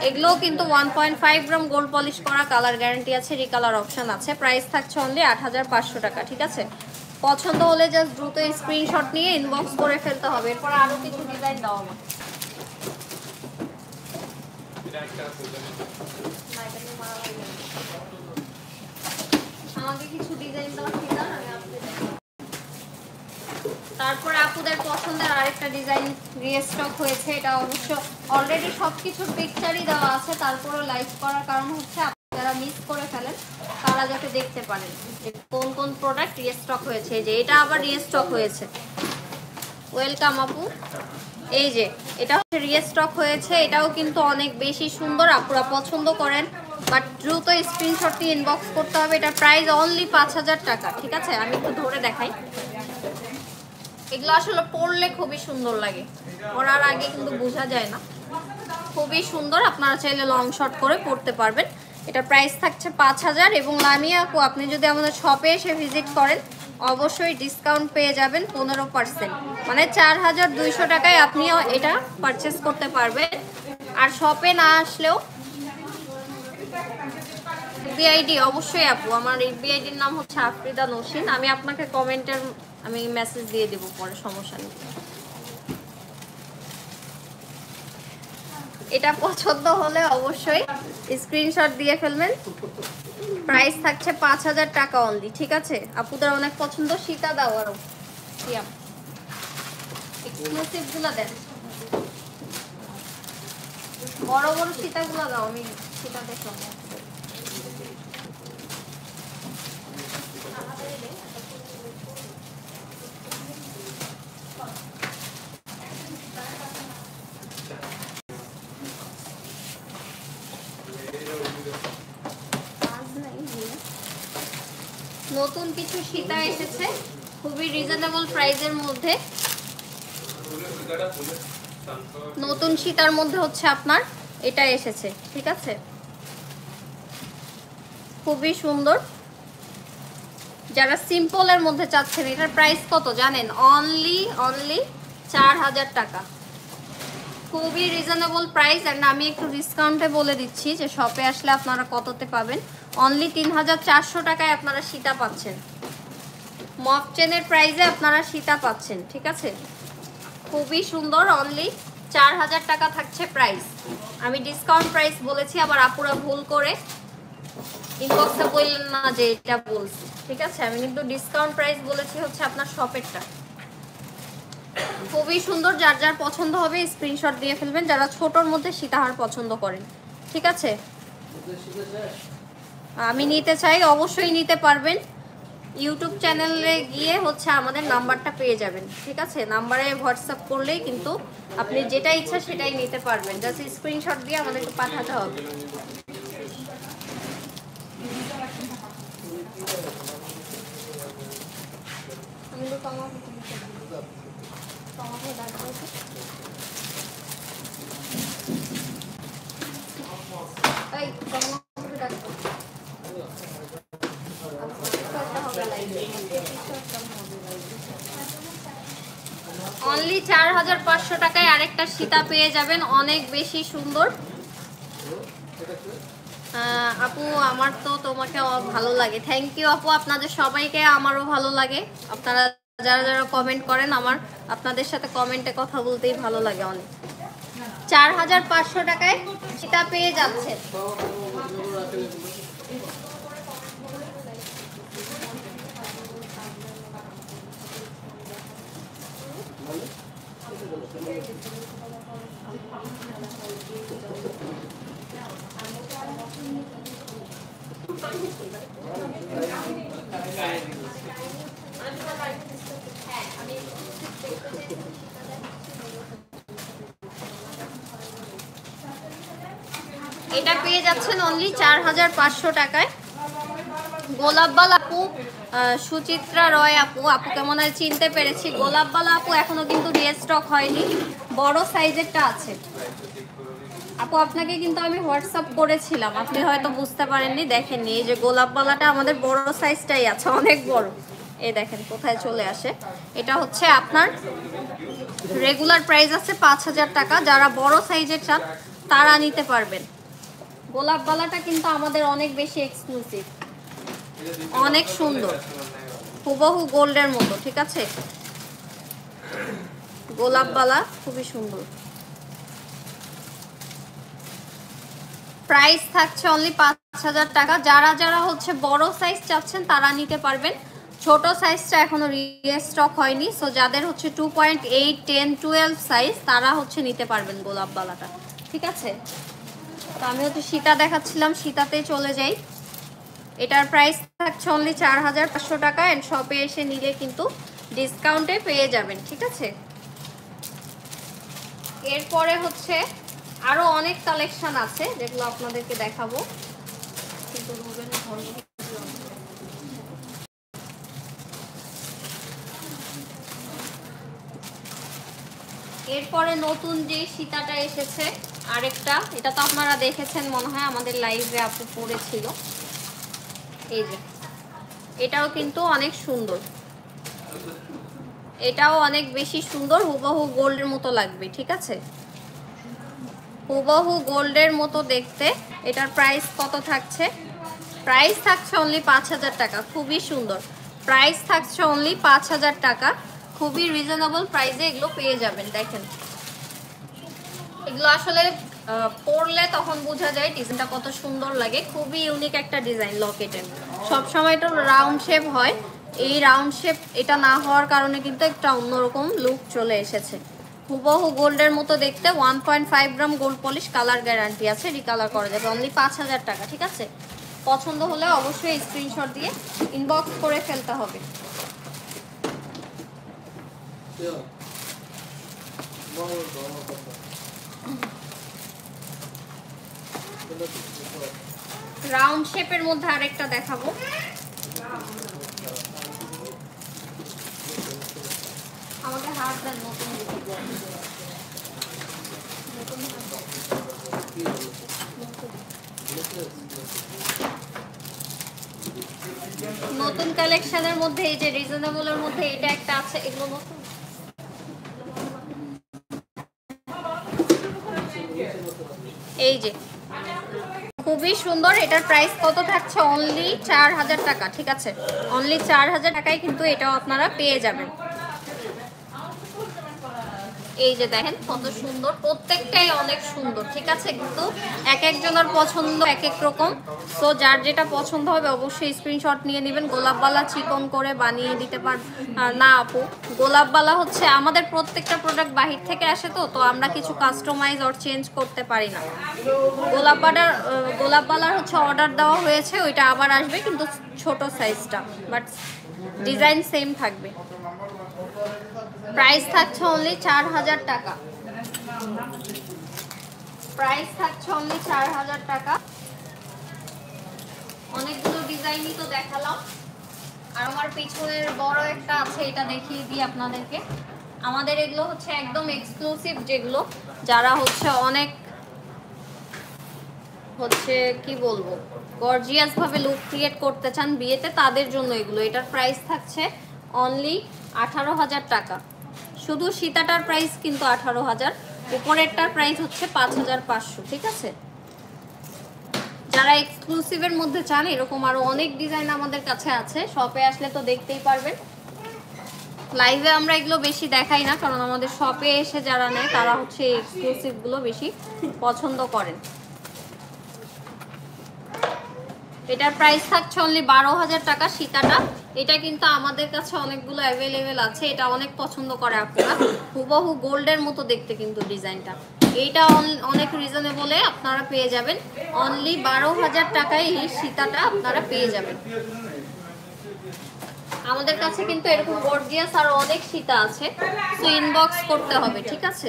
Speaker 1: এগুলোও কিন্তু 1.5 গ্রাম গোল্ড পলিশ করা, কালার গ্যারান্টি আছে, রিকালার অপশন আছে। প্রাইস থাকছে অনলি ৮৫০০ টাকা, ঠিক আছে? পছন্দ হলে জাস্ট দ্রুত স্ক্রিনশট নিয়ে ইনবক্স করে ফেলতে হবে। এরপর আরো কিছু ডিজাইন দাও আমাকে কিছু ডিজাইন দাও। তারপরে আপুদের পছন্দের আরেকটা ডিজাইন রিস্টক হয়েছে। এটা অবশ্য অলরেডি সবকিছুর পিকচারই দেওয়া আছে, তারপরে লাইভ করার কারণ হচ্ছে যারা মিস করে ফেলেন তারা যাতে দেখতে পারেন যে কোন কোন প্রোডাক্ট রিস্টক হয়েছে। যে এটা আবার রিস্টক হয়েছে, ওয়েলকাম আপু। এই যে এটা হচ্ছে রিস্টক হয়েছে, এটাও কিন্তু অনেক বেশি সুন্দর, আপুরা পছন্দ করেন, বাট দ্রুত স্ক্রিনশট দিয়ে ইনবক্স করতে হবে। এটা প্রাইস অনলি ৫০০০ টাকা, ঠিক আছে? আমি একটু ধরে দেখাই। এগুলো আসলে পরলে খুবই সুন্দর লাগে, পরার আগে কিন্তু বোঝা যায় না। খুবই সুন্দর, আপনারা চাইলে লং শর্ট করে পরতে পারবেন। এটা প্রাইস থাকছে ৫০০০। এবং লামিয়া আপু আপনি যদি আমাদের শপে এসে ভিজিট করেন অবশ্যই ডিসকাউন্ট পেয়ে যাবেন 15%, মানে ৪২০০ টাকায় আপনিও এটা পারচেস করতে পারবেন। আর শপে না আসলেও এফবিআইডি অবশ্যই আপু, আমার এফবিআইডির নাম হচ্ছে আফরিদা নসীন। আমি আপনাকে কমেন্টের আমি মেসেজ দিয়ে দেবো পরে, সমস্যা নেই। এটা পছন্দ হলে অবশ্যই স্ক্রিনশট দিয়ে ফেলবেন। প্রাইস থাকছে ৫০০০ টাকা অনলি, ঠিক আছে? আপুদের অনেক পছন্দ। সীতা দাও আরো, এক্সক্লুসিভ গুলা দেন, বড় বড় সীতাগুলো দাও, আমি সীতা দেখলাম। নতুন কিছু সীতা এসেছে খুবই রিজনেবল প্রাইসের মধ্যে। নতুন সীতার মধ্যে হচ্ছে আপনার এটা এসেছে, ঠিক আছে? খুবই সুন্দর। যারা সিম্পলের মধ্যে চাচ্ছেন, এটার প্রাইস কত জানেন? অনলি ৪০০০ টাকা, খুবই রিজনেবল প্রাইস। আর আমি একটু ডিসকাউন্টে বলে দিচ্ছি যে শপে আসলে আপনারা কততে পাবেন। অনলি ৩৪০০ টাকায় আপনারা সীতা পাচ্ছেন, মফ চেনের প্রাইসে আপনারা সীতা পাচ্ছেন, ঠিক আছে? খুবই সুন্দর, অনলি ৪০০০ টাকা থাকছে প্রাইস। আমি ডিসকাউন্ট প্রাইস বলেছি, আবার আপুরা ভুল করে ইনবক্সে বললেন না যে এটা বলছি, ঠিক আছে? আমি কিন্তু ডিসকাউন্ট প্রাইস বলেছি হচ্ছে আপনার শপেরটা। খুবই সুন্দর, যার যার পছন্দ হবে স্ক্রিনশট দিয়ে ফেলবেন, যারা ছোটর মধ্যে সীতাহার পছন্দ করেন। ঠিক আছে, আমি নিতে চাই, অবশ্যই নিতে পারবেন। ইউটিউব চ্যানেলে গিয়ে হচ্ছে আমাদের নাম্বারটা পেয়ে যাবেন। ঠিক আছে, নাম্বারে হোয়াটসঅ্যাপ করলেই কিন্তু আপনি যেটা ইচ্ছা সেটাই নিতে পারবেন, জাস্ট স্ক্রিনশট দিয়ে আমাদেরকে পাঠাতে হবে। অনলি 4500 টাকায় আরেকটা সীতা পেয়ে যাবেন, অনেক বেশি সুন্দর। আপু আমার তো তোমাকে ভালো লাগে, থ্যাংক ইউ আপু, আপনাদের সবাইকে আমারও ভালো লাগে। আপনারা যারা যারা কমেন্ট করেন, আমার আপনাদের সাথে কমেন্টে কথা বলতেই ভালো লাগে অনেক। 4500 টাকায় সীতা পেয়ে যাচ্ছে। এটা পেয়ে যাচ্ছেন অনলি 4500 টাকায়। গোলাপবালা আপু, সুচিত্রা রয় আপু, আপু কেমন হয় চিনতে পেরেছি। গোলাপবালা আপু এখনো কিন্তু রিস্টক হয়নি, বড় সাইজেরটা আছে আপু। আপনাকে কিন্তু আমি হোয়াটসঅ্যাপ করেছিলাম, আপনি হয়তো বুঝতে পারেননি, দেখেননি। এই যে গোলাপবালাটা আমাদের বড় সাইজটাই আছে, অনেক বড়। এই দেখেন কোথায় চলে আসে। এটা হচ্ছে আপনার রেগুলার প্রাইস আছে 5000 টাকা, যারা বড় সাইজের চান তারা নিতে পারবেন। গোলাপবালাটা কিন্তু আমাদের অনেক বেশি এক্সক্লুসিভ, অনেক সুন্দর, হুবহু গোল্ডের মতো। ঠিক আছে, গোলাপবালা খুবই সুন্দর। প্রাইস থাকছে অনলি 5000 টাকা। যারা যারা হচ্ছে বড় সাইজ চাচ্ছেন তারা নিতে পারবেন, ছোট সাইজটা এখনো রিস্টক হয়নি। সো যাদের হচ্ছে 2.8, 10, 12 সাইজ তারা হচ্ছে নিতে পারবেন গোলাপবালাটা। ঠিক আছে, তো আমি হচ্ছে সীতা দেখাচ্ছিলাম, সীতাতে চলে যাই। এটার প্রাইস থাকছে অনলি 4500 টাকা, এন্ড শপে এসে নিলে কিন্তু ডিসকাউন্টে পেয়ে যাবেন। ঠিক আছে, এরপরে হচ্ছে আরো অনেক কালেকশন আছে যেগুলো আপনাদেরকে দেখাবো, কিন্তু এরপরে নতুন যে সীতাটা এসেছে আরেকটা, এটা তো আপনারা দেখেছেন মনে হয়, আমাদের লাইভে আপু পড়েছিল। এই যে এটাও কিন্তু অনেক সুন্দর, এটাও অনেক বেশি সুন্দর, হুবহু গোল্ডের মতো লাগবে। ঠিক আছে, হুবহু গোল্ডের মতো দেখতে। এটার প্রাইস কত থাকছে? প্রাইস থাকছে অনলি 5000 টাকা। খুবই সুন্দর, প্রাইস থাকছে অনলি 5000 টাকা। খুবই রিজনেবল প্রাইসে এগুলো পেয়ে যাবেন। দেখেন এগুলো আসলে পরলে তখন বোঝা যায় ডিজাইনটা কত সুন্দর লাগে, খুবই ইউনিক একটা ডিজাইন লকেটের। সবসময় তো রাউন্ড শেপ হয়, এই রাউন্ড শেপ এটা না হওয়ার কারণে কিন্তু একটা অন্যরকম লুক চলে এসেছে। হুবহু গোল্ডের মতো দেখতে, 1.5 গ্রাম গোল্ড পলিশ, কালার গ্যারান্টি আছে, রিকালার করা যাবে। অনলি 5000 টাকা। ঠিক আছে, পছন্দ হলে অবশ্যই স্ক্রিনশট দিয়ে ইনবক্স করে ফেলতে হবে। রাউন্ড শেপের মধ্যে আরেকটা দেখাবো। আমাদের হাত দেন নতুন নতুন কালেকশনের মধ্যে এই যে রিজনেবলের মধ্যে এটা একটা আছে, এগুলো নতুন। এই যে খুবই সুন্দর, এটার প্রাইস কত থাকছে? অনলি 4000 টাকা। ঠিক আছে, অনলি 4000 টাকায় কিন্তু এটাও আপনারা পেয়ে যাবেন। এই যে দেখেন কত সুন্দর, প্রত্যেকটাই অনেক সুন্দর, ঠিক আছে? কিন্তু এক একজনের পছন্দ এক এক রকম। তো যার যেটা পছন্দ হবে অবশ্যই স্ক্রিনশট নিয়ে নেবেন। গোলাপবালা চিকন করে বানিয়ে দিতে পার না আপু, গোলাপবালা হচ্ছে আমাদের প্রত্যেকটা প্রোডাক্ট বাহির থেকে আসে, তো আমরা কিছু কাস্টমাইজ অর চেঞ্জ করতে পারি না। গোলাপবালার হচ্ছে অর্ডার দেওয়া হয়েছে, ওইটা আবার আসবে কিন্তু ছোট সাইজটা, বাট ডিজাইন সেম থাকবে। প্রাইস থাকছে অনলি 4000 টাকা। প্রাইস থাকছে অনলি 4000 টাকা। অনেকগুলো ডিজাইনই তো দেখালাম, আর আমার পিছনের বড় একটা আছে, এটা দেখিয়ে দিই আপনাদেরকে। আমাদের এগুলো হচ্ছে একদম এক্সক্লুসিভ, যেগুলো যারা হচ্ছে অনেক হচ্ছে কি বলবো গর্জিয়াস ভাবে লুক ক্রিয়েট করতে চান বিয়েতে, তাদের জন্য এগুলো। এটার প্রাইস থাকছে অনলি 18000 টাকা। শুধু সীতাটার প্রাইস কিন্তু 18000, উপরেরটার প্রাইস হচ্ছে 5500, ঠিক আছে? যারা এক্সক্লুসিভের মধ্যে চান, এরকম আরো অনেক ডিজাইন আমাদের কাছে আছে, শপে আসলে তো দেখতেই পারবেন। লাইভে আমরা এগুলো বেশি দেখাই না, কারণ আমাদের শপে এসে যারা নেয় তারা হচ্ছে এক্সক্লুসিভগুলো বেশি পছন্দ করেন। এটার প্রাইস থাকছে অনলি 12000 টাকা সীতাটা। এটা কিন্তু আমাদের কাছে অনেকগুলো অ্যাভেলেবেল আছে, এটা অনেক পছন্দ করে আপনারা। হুবহু গোল্ডের মতো দেখতে কিন্তু ডিজাইনটা। এইটা অনেক রিজনেবলে আপনারা পেয়ে যাবেন, অনলি 12000 টাকায় এই সীতাটা আপনারা পেয়ে যাবেন। আমাদের কাছে কিন্তু এরকম গর্জিয়াস আর অনেক সীতা আছে, তো ইনবক্স করতে হবে, ঠিক আছে?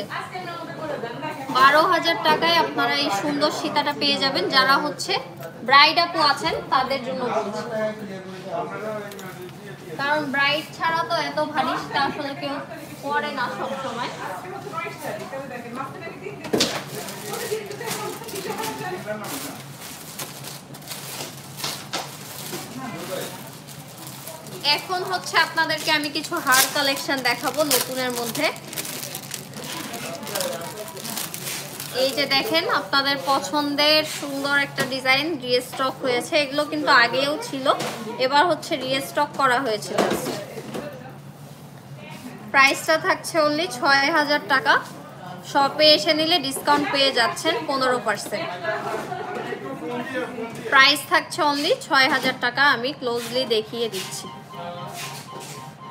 Speaker 1: 12000 টাকায় আপনারা এই সুন্দর সীতাটা পেয়ে যাবেন। যারা হচ্ছে ব্রাইড আপু আছেন তাদের জন্য বলছি, কারণ ব্রাইড ছাড়া তো এত ভারী সীতা আসলে কেউ পরে না সব সময়। এখন হচ্ছে আপনাদেরকে আমি কিছু হার কালেকশন দেখাবো নতুনের মধ্যে। এই যে দেখেন আপনাদের পছন্দের সুন্দর একটা ডিজাইন রিস্টক হয়েছে, এগুলো কিন্তু আগেও ছিল, এবার হচ্ছে রিস্টক করা হয়েছে। প্রাইসটা থাকছে অনলি 6000 টাকা। শপে এসে নিলে ডিসকাউন্ট পেয়ে যাচ্ছেন 15%। প্রাইস থাকছে অনলি 6000 টাকা। আমি ক্লোজলি দেখিয়ে দিচ্ছি।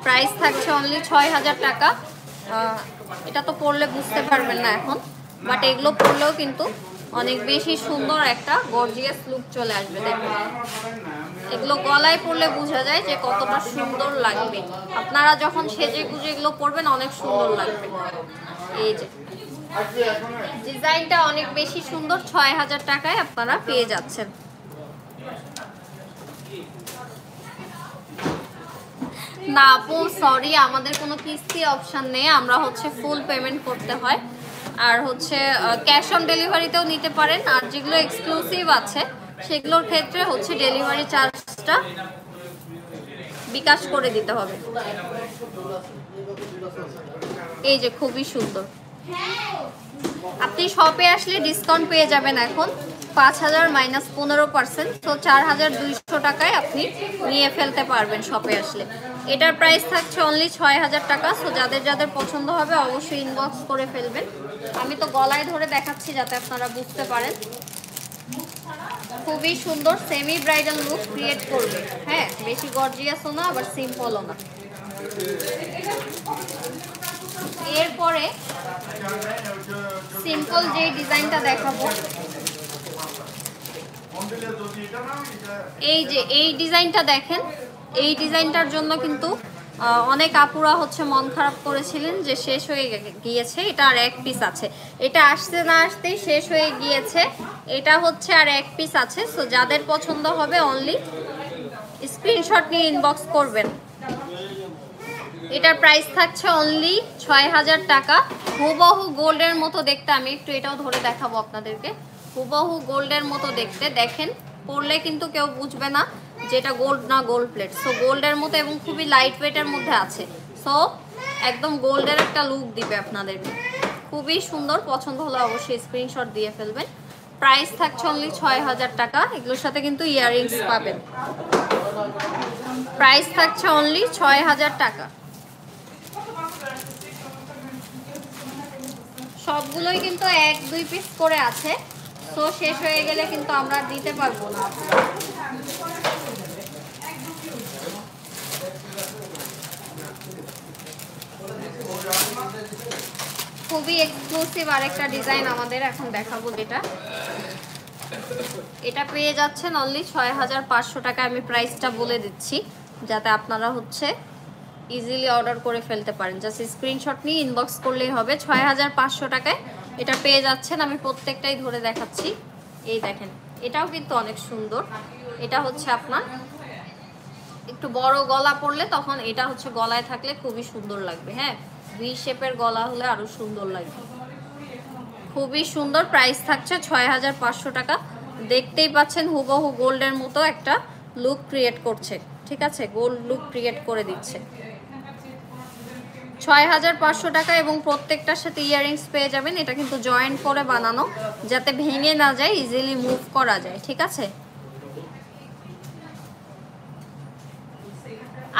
Speaker 1: প্রাইস থাকছে অনলি 6000 টাকা। এটা তো পরলে বুঝতে পারবেন না এখন, বাট এগুলো পরলেও কিন্তু অনেক বেশি সুন্দর একটা গর্জিয়াস লুক চলে আসবে। দেখুন, এগুলো গলায় পরলে বোঝা যায় যে কতটা সুন্দর লাগবে। আপনারা যখন সেজে গুজে এগুলো পরবেন অনেক সুন্দর লাগবে। এই যে ডিজাইনটা অনেক বেশি সুন্দর, 6000 টাকায় আপনারা পেয়ে যাচ্ছেন। না আপু সরি, আমাদের কোনো কিস্তি অপশন নেই, আমরা হচ্ছে ফুল পেমেন্ট করতে হয়। আর হচ্ছে ক্যাশ অন ডেলিভারিতেও নিতে পারেন, আর যেগুলো এক্সক্লুসিভ আছে সেগুলোর ক্ষেত্রে হচ্ছে ডেলিভারি চার্জটা বিকাশ করে দিতে হবে। এই যে খুবই সুন্দর, আপনি শপে আসলে ডিসকাউন্ট পেয়ে যাবেন এখন 5000 মাইনাস 15%, তো 4200 টাকায় আপনি নিয়ে ফেলতে পারবেন শপে আসলে। এটার প্রাইস থাকছে অনলি 6000 টাকা। সো যাদের যাদের পছন্দ হবে অবশ্যই ইনবক্স করে ফেলবেন। আমি তো গলায় ধরে দেখাচ্ছি যাতে আপনারা বুঝতে পারেন। খুবই সুন্দর সেমি ব্রাইডাল লুক ক্রিয়েট করবে। হ্যাঁ, বেশি গর্জিয়াসও না আবার সিম্পলও না। এরপরে সিম্পল যে ডিজাইনটা দেখাবো, এই যে এই ডিজাইনটা দেখেন। এই ডিজাইনটার জন্য কিন্তু অনেক আপুরা হচ্ছে মন খারাপ করেছিলেন যে শেষ হয়ে গিয়েছে। এটা আর এক পিস আছে, এটা আসতে না আসতেই শেষ হয়ে গিয়েছে। এটা হচ্ছে আর এক পিস আছে। সো যাদের পছন্দ হবে অনলি স্ক্রিনশট নিয়ে ইনবক্স করবেন। এটার প্রাইস থাকছে অনলি 6000 টাকা। হুবহু গোল্ডের মতো দেখতে, আমি একটু এটাও ধরে দেখাবো আপনাদেরকে। হুবহু গোল্ডের মতো দেখতে, দেখেন পরলে কিন্তু কেউ বুঝবে না যে এটা গোল্ড না গোল্ড প্লেট। সো গোল্ডের মতো এবং খুবই লাইট ওয়েটের মধ্যে আছে। সো একদম গোল্ডের একটা লুক দিবে আপনাদেরকে। খুবই সুন্দর, পছন্দ হলে অবশ্যই স্ক্রিনশট দিয়ে ফেলবেন। প্রাইস থাকছে অনলি 6000 টাকা। এগুলোর সাথে কিন্তু ইয়াররিংস পাবেন। প্রাইস থাকছে অনলি 6000 টাকা। সবগুলোই কিন্তু 1-2 পিস করে আছে, তো শেষ হয়ে গেলে কিন্তু আমরা দিতে পারবো না। খুবই এক্সক্লুসিভ আরেকটা ডিজাইন আমাদের এখন দেখাবো, যেটা এটা পেয়ে যাচ্ছেন অনলি 6500 টাকা। আমি প্রাইসটা বলে দিচ্ছি যাতে আপনারা হচ্ছে ইজিলি অর্ডার করে ফেলতে পারেন। জাস্ট স্ক্রিনশট নিয়ে ইনবক্স করলেই হবে। 6500 টাকায় এটা পেয়ে যাচ্ছেন। আমি প্রত্যেকটাই ধরে দেখাচ্ছি। এই দেখেন, এটাও কিন্তু অনেক সুন্দর। এটা হচ্ছে আপনার একটু বড় গলা পড়লে তখন এটা হচ্ছে গলায় থাকলে খুবই সুন্দর লাগবে। হ্যাঁ, ভি শেপের গলা হলে আরো সুন্দর লাগবে। খুবই সুন্দর। প্রাইস থাকছে 6500 টাকা। দেখতেই পাচ্ছেন হুবহু গোল্ডের মতো একটা লুক ক্রিয়েট করছে। ঠিক আছে, গোল্ড লুক ক্রিয়েট করে দিচ্ছে। 6500 টাকা এবং প্রত্যেকটার সাথে ইয়াররিংস পেয়ে যাবেন। এটা কিন্তু জয়েন্ট করে বানানো যাতে ভেঙে না যায়, ইজিলি মুভ করা যায়। ঠিক আছে,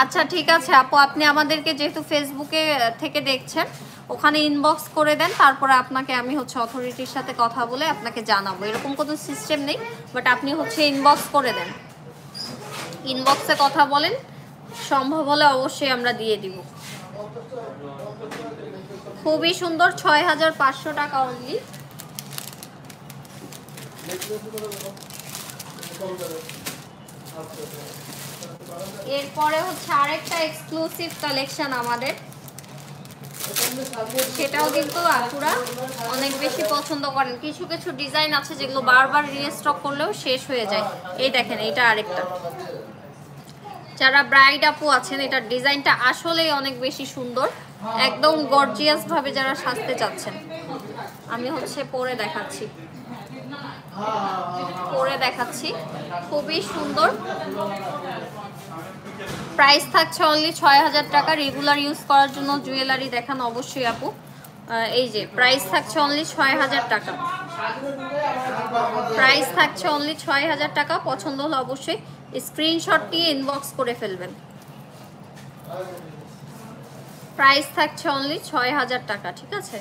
Speaker 1: আচ্ছা ঠিক আছে আপু, আপনি আমাদেরকে যেহেতু ফেসবুকে থেকে দেখছেন ওখানে ইনবক্স করে দেন, তারপরে আপনাকে আমি হচ্ছে অথরিটির সাথে কথা বলে আপনাকে জানাবো। এরকম কোনো সিস্টেম নেই, বাট আপনি হচ্ছে ইনবক্স করে দেন, ইনবক্সে কথা বলেন, সম্ভব হলে অবশ্যই আমরা দিয়ে দিব। খুবই সুন্দর, 6500 টাকা অনলি। এরপরে হচ্ছে আরেকটা এক্সক্লুসিভ কালেকশন আমাদের, সেটাও কিন্তু আপুরা অনেক বেশি পছন্দ করেন। কিছু কিছু ডিজাইন আছে যেগুলো বারবার রিস্টক করলেও শেষ হয়ে যায়। এই দেখেন, এটা আরেকটা। যারা ব্রাইড আপু আছেন, এটার ডিজাইনটা আসলেই অনেক বেশি সুন্দর, একদম গর্জিয়াস ভাবে যারা সাজতে চাচ্ছেন। আমি হচ্ছে পরে দেখাচ্ছি, খুবই সুন্দর। প্রাইস থাকছে অনলি 6000 টাকা। রেগুলার ইউজ করার জন্য জুয়েলারি দেখান অবশ্যই আপু। এই যে প্রাইস থাকছে অনলি 6000 টাকা। প্রাইস থাকছে অনলি 6000 টাকা। পছন্দ হলে অবশ্যই স্ক্রিনশট দিয়ে ইনবক্স করে ফেলবেন। প্রাইস থাকছে অনলি 6000 টাকা। ঠিক আছে,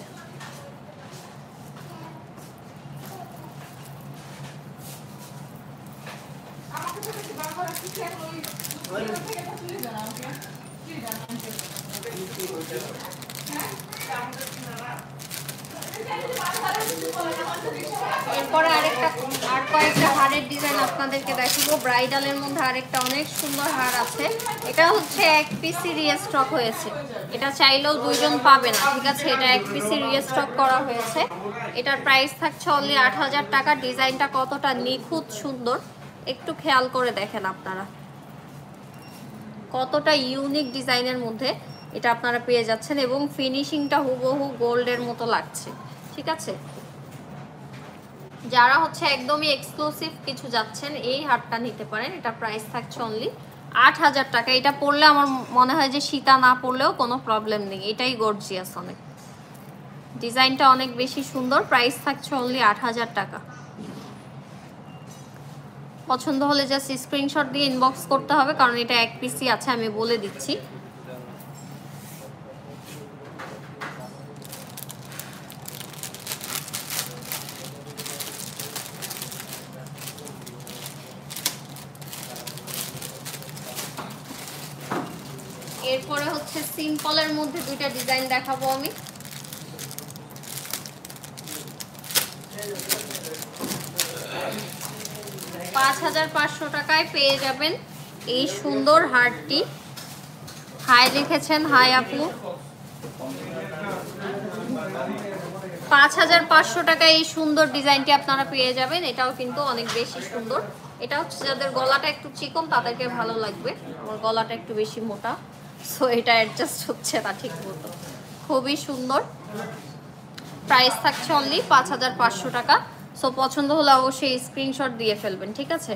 Speaker 1: এরপরে আর কয়েকটা হারের ডিজাইন আপনাদেরকে দেখাবো। ব্রাইডালের মধ্যে আরেকটা অনেক সুন্দর হার আছে। এটা হচ্ছে এক পিসি রিস্টক হয়েছে, এটা চাইলেও দুইজন পাবে না। ঠিক আছে, এটা এক পিসি রিস্টক করা হয়েছে। এটার প্রাইস থাকছে অনলি 8000 টাকা। ডিজাইনটা কতটা নিখুঁত সুন্দর একটু খেয়াল করে দেখেন আপনারা, কতটা ইউনিক ডিজাইনের মধ্যে এটা আপনারা পেয়ে যাচ্ছেন এবং ফিনিশিংটা হুবহু গোল্ডের মতো লাগছে। ঠিক আছে, যারা হচ্ছে একদমই এক্সক্লুসিভ কিছু যাচ্ছেন এই হারটা নিতে পারেন। এটা প্রাইস থাকছে অনলি 8000 টাকা। এটা পরলে আমার মনে হয় যে সীতা না পরলেও কোনো প্রবলেম নেই, এটাই গর্জিয়াস অনেক। ডিজাইনটা অনেক বেশি সুন্দর। প্রাইস থাকছে অনলি 8000 টাকা। পছন্দ হলে জাস্ট স্ক্রিনশট দিয়ে ইনবক্স করতে হবে, কারণ এটা এক পিসি আছে, আমি বলে দিচ্ছি। এরপরে হচ্ছে সিম্পলের মধ্যে দুইটা ডিজাইন দেখাবো আমি। $5500 টাকায় পেয়ে যাবেন এই সুন্দর হারটি। হাই লিখেছেন, হাই আপু। 5500 টাকায় এই সুন্দর ডিজাইনটি আপনারা পেয়ে যাবেন। এটাও কিন্তু অনেক বেশি সুন্দর। এটা হচ্ছে যাদের গলাটা একটু চিকন তাদেরকে ভালো লাগবে, আমার গলাটা একটু বেশি মোটা, সো এটা অ্যাডজাস্ট হচ্ছে না ঠিক মতো। খুবই সুন্দর। প্রাইস থাকছে অনলি 5500 টাকা। সো পছন্দ হলে অবশ্যই স্ক্রিনশট দিয়ে ফেলবেন। ঠিক আছে,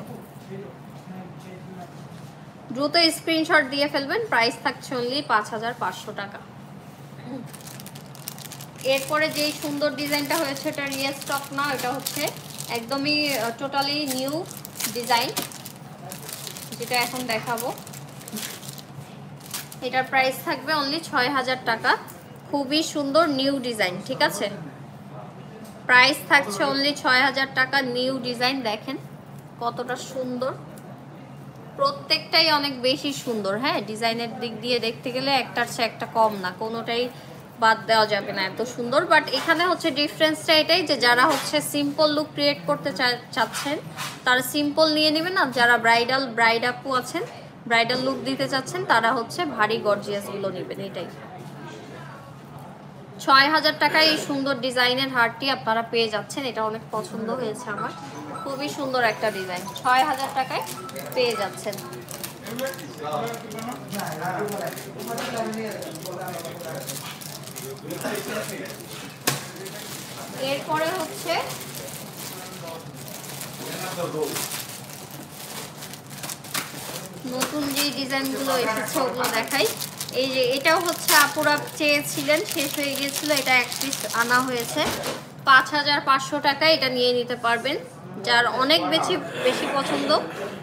Speaker 1: দ্রুত স্ক্রিনশট দিয়ে ফেলবেন। প্রাইস থাকছে অনলি 5500 টাকা। এরপরে যেই সুন্দর ডিজাইনটা হয়েছে এটা রিস্টক না, এটা হচ্ছে একদমই টোটালি নিউ ডিজাইন, যেটা এখন দেখাবো। এটার প্রাইস থাকবে অনলি 6000 টাকা। খুবই সুন্দর নিউ ডিজাইন। ঠিক আছে, প্রাইস থাকছে অনলি 6000 টাকা। নিউ ডিজাইন দেখেন কতটা সুন্দর, প্রত্যেকটাই অনেক বেশি সুন্দর। হ্যাঁ, ডিজাইনের দিক দিয়ে দেখতে গেলে একটার চেয়ে একটা কম না, কোনোটাই বাদ দেওয়া যাবে না, এত সুন্দর। বাট এখানে হচ্ছে ডিফারেন্সটা এটাই যে যারা হচ্ছে সিম্পল লুক ক্রিয়েট করতে চাচ্ছেন তারা সিম্পল নিয়ে নেবেন, আর যারা ব্রাইড আপু আছেন, ব্রাইডাল লুক দিতে চাচ্ছেন তারা হচ্ছে ভারী গর্জিয়াসগুলো নেবেন। এটাই 6000 টাকায় এই সুন্দর ডিজাইনের হারটি আপনারা পেয়ে যাচ্ছেন। এটা অনেক পছন্দ হয়েছে আমার, খুবই সুন্দর একটা ডিজাইন। 6000 টাকায় পেয়ে যাচ্ছেন। এরপরে হচ্ছে নতুন যে ডিজাইনগুলো এসেছে ওগুলো দেখাই। এই যে এটাও হচ্ছে আপুরা চেয়েছিলেন, শেষ হয়ে গিয়েছিল, এটা এক পিস আনা হয়েছে 5500 টাকায়। এটা নিয়ে নিতে পারবেন, যার অনেক বেশি পছন্দ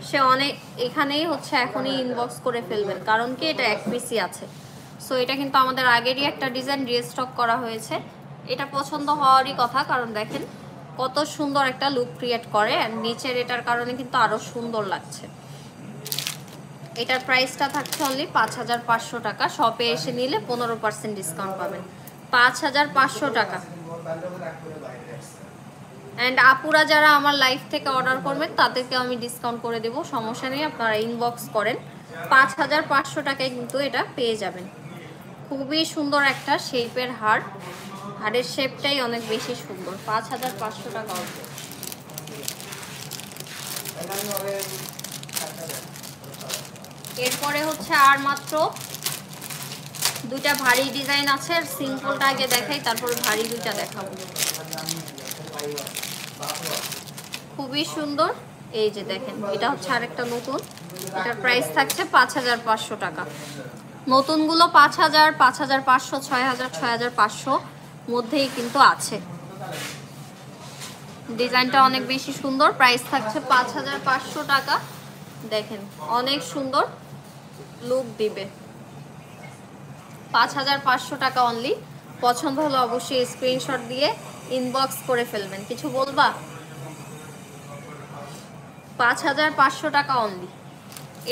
Speaker 1: সে অনেক এখানেই হচ্ছে এখনই ইনবক্স করে ফেলবেন, কারণ কি এটা এক পিসই আছে। সো এটা কিন্তু আমাদের আগেরই একটা ডিজাইন রিস্টক করা হয়েছে। এটা পছন্দ হওয়ারই কথা, কারণ দেখেন কত সুন্দর একটা লুক ক্রিয়েট করে, আর নিচের এটার কারণে কিন্তু আরো সুন্দর লাগছে। এটার প্রাইসটা থাকছে অনলি 5500 টাকা। শপে এসে নিলে 15% ডিসকাউন্ট পাবেন, 5500 টাকা। অ্যান্ড আপুরা যারা আমার লাইভ থেকে অর্ডার করবেন তাদেরকে আমি ডিসকাউন্ট করে দেবো, সমস্যা নেই, আপনারা ইনবক্স করেন। 5500 টাকায় কিন্তু এটা পেয়ে যাবেন। খুবই সুন্দর একটা শেপের হার, হারের শেপটাই অনেক বেশি সুন্দর। 5500 টাকা অর্ডার। এরপরে হচ্ছে আর মাত্র দুইটা ভারী ডিজাইন আছে, আর সিম্পলটা আগে দেখাই, তারপর ভারী দুইটা দেখাবো। খুবই সুন্দর, এই যে দেখেন এটা হচ্ছে আরেকটা নতুন। এটার প্রাইস থাকছে 5500 টাকা। নতুনগুলো 5000, 5500, 6000, 6500 মধ্যেই কিন্তু আছে। ডিজাইনটা অনেক বেশি সুন্দর, প্রাইস থাকছে 5500 টাকা। দেখেন অনেক সুন্দর লুক দিবে, 5500 টাকা অনলি। পছন্দ হলো অবশ্যই স্ক্রিনশট দিয়ে ইনবক্স করে ফেলবেন। কিছু বলবা? 5500 টাকা অনলি।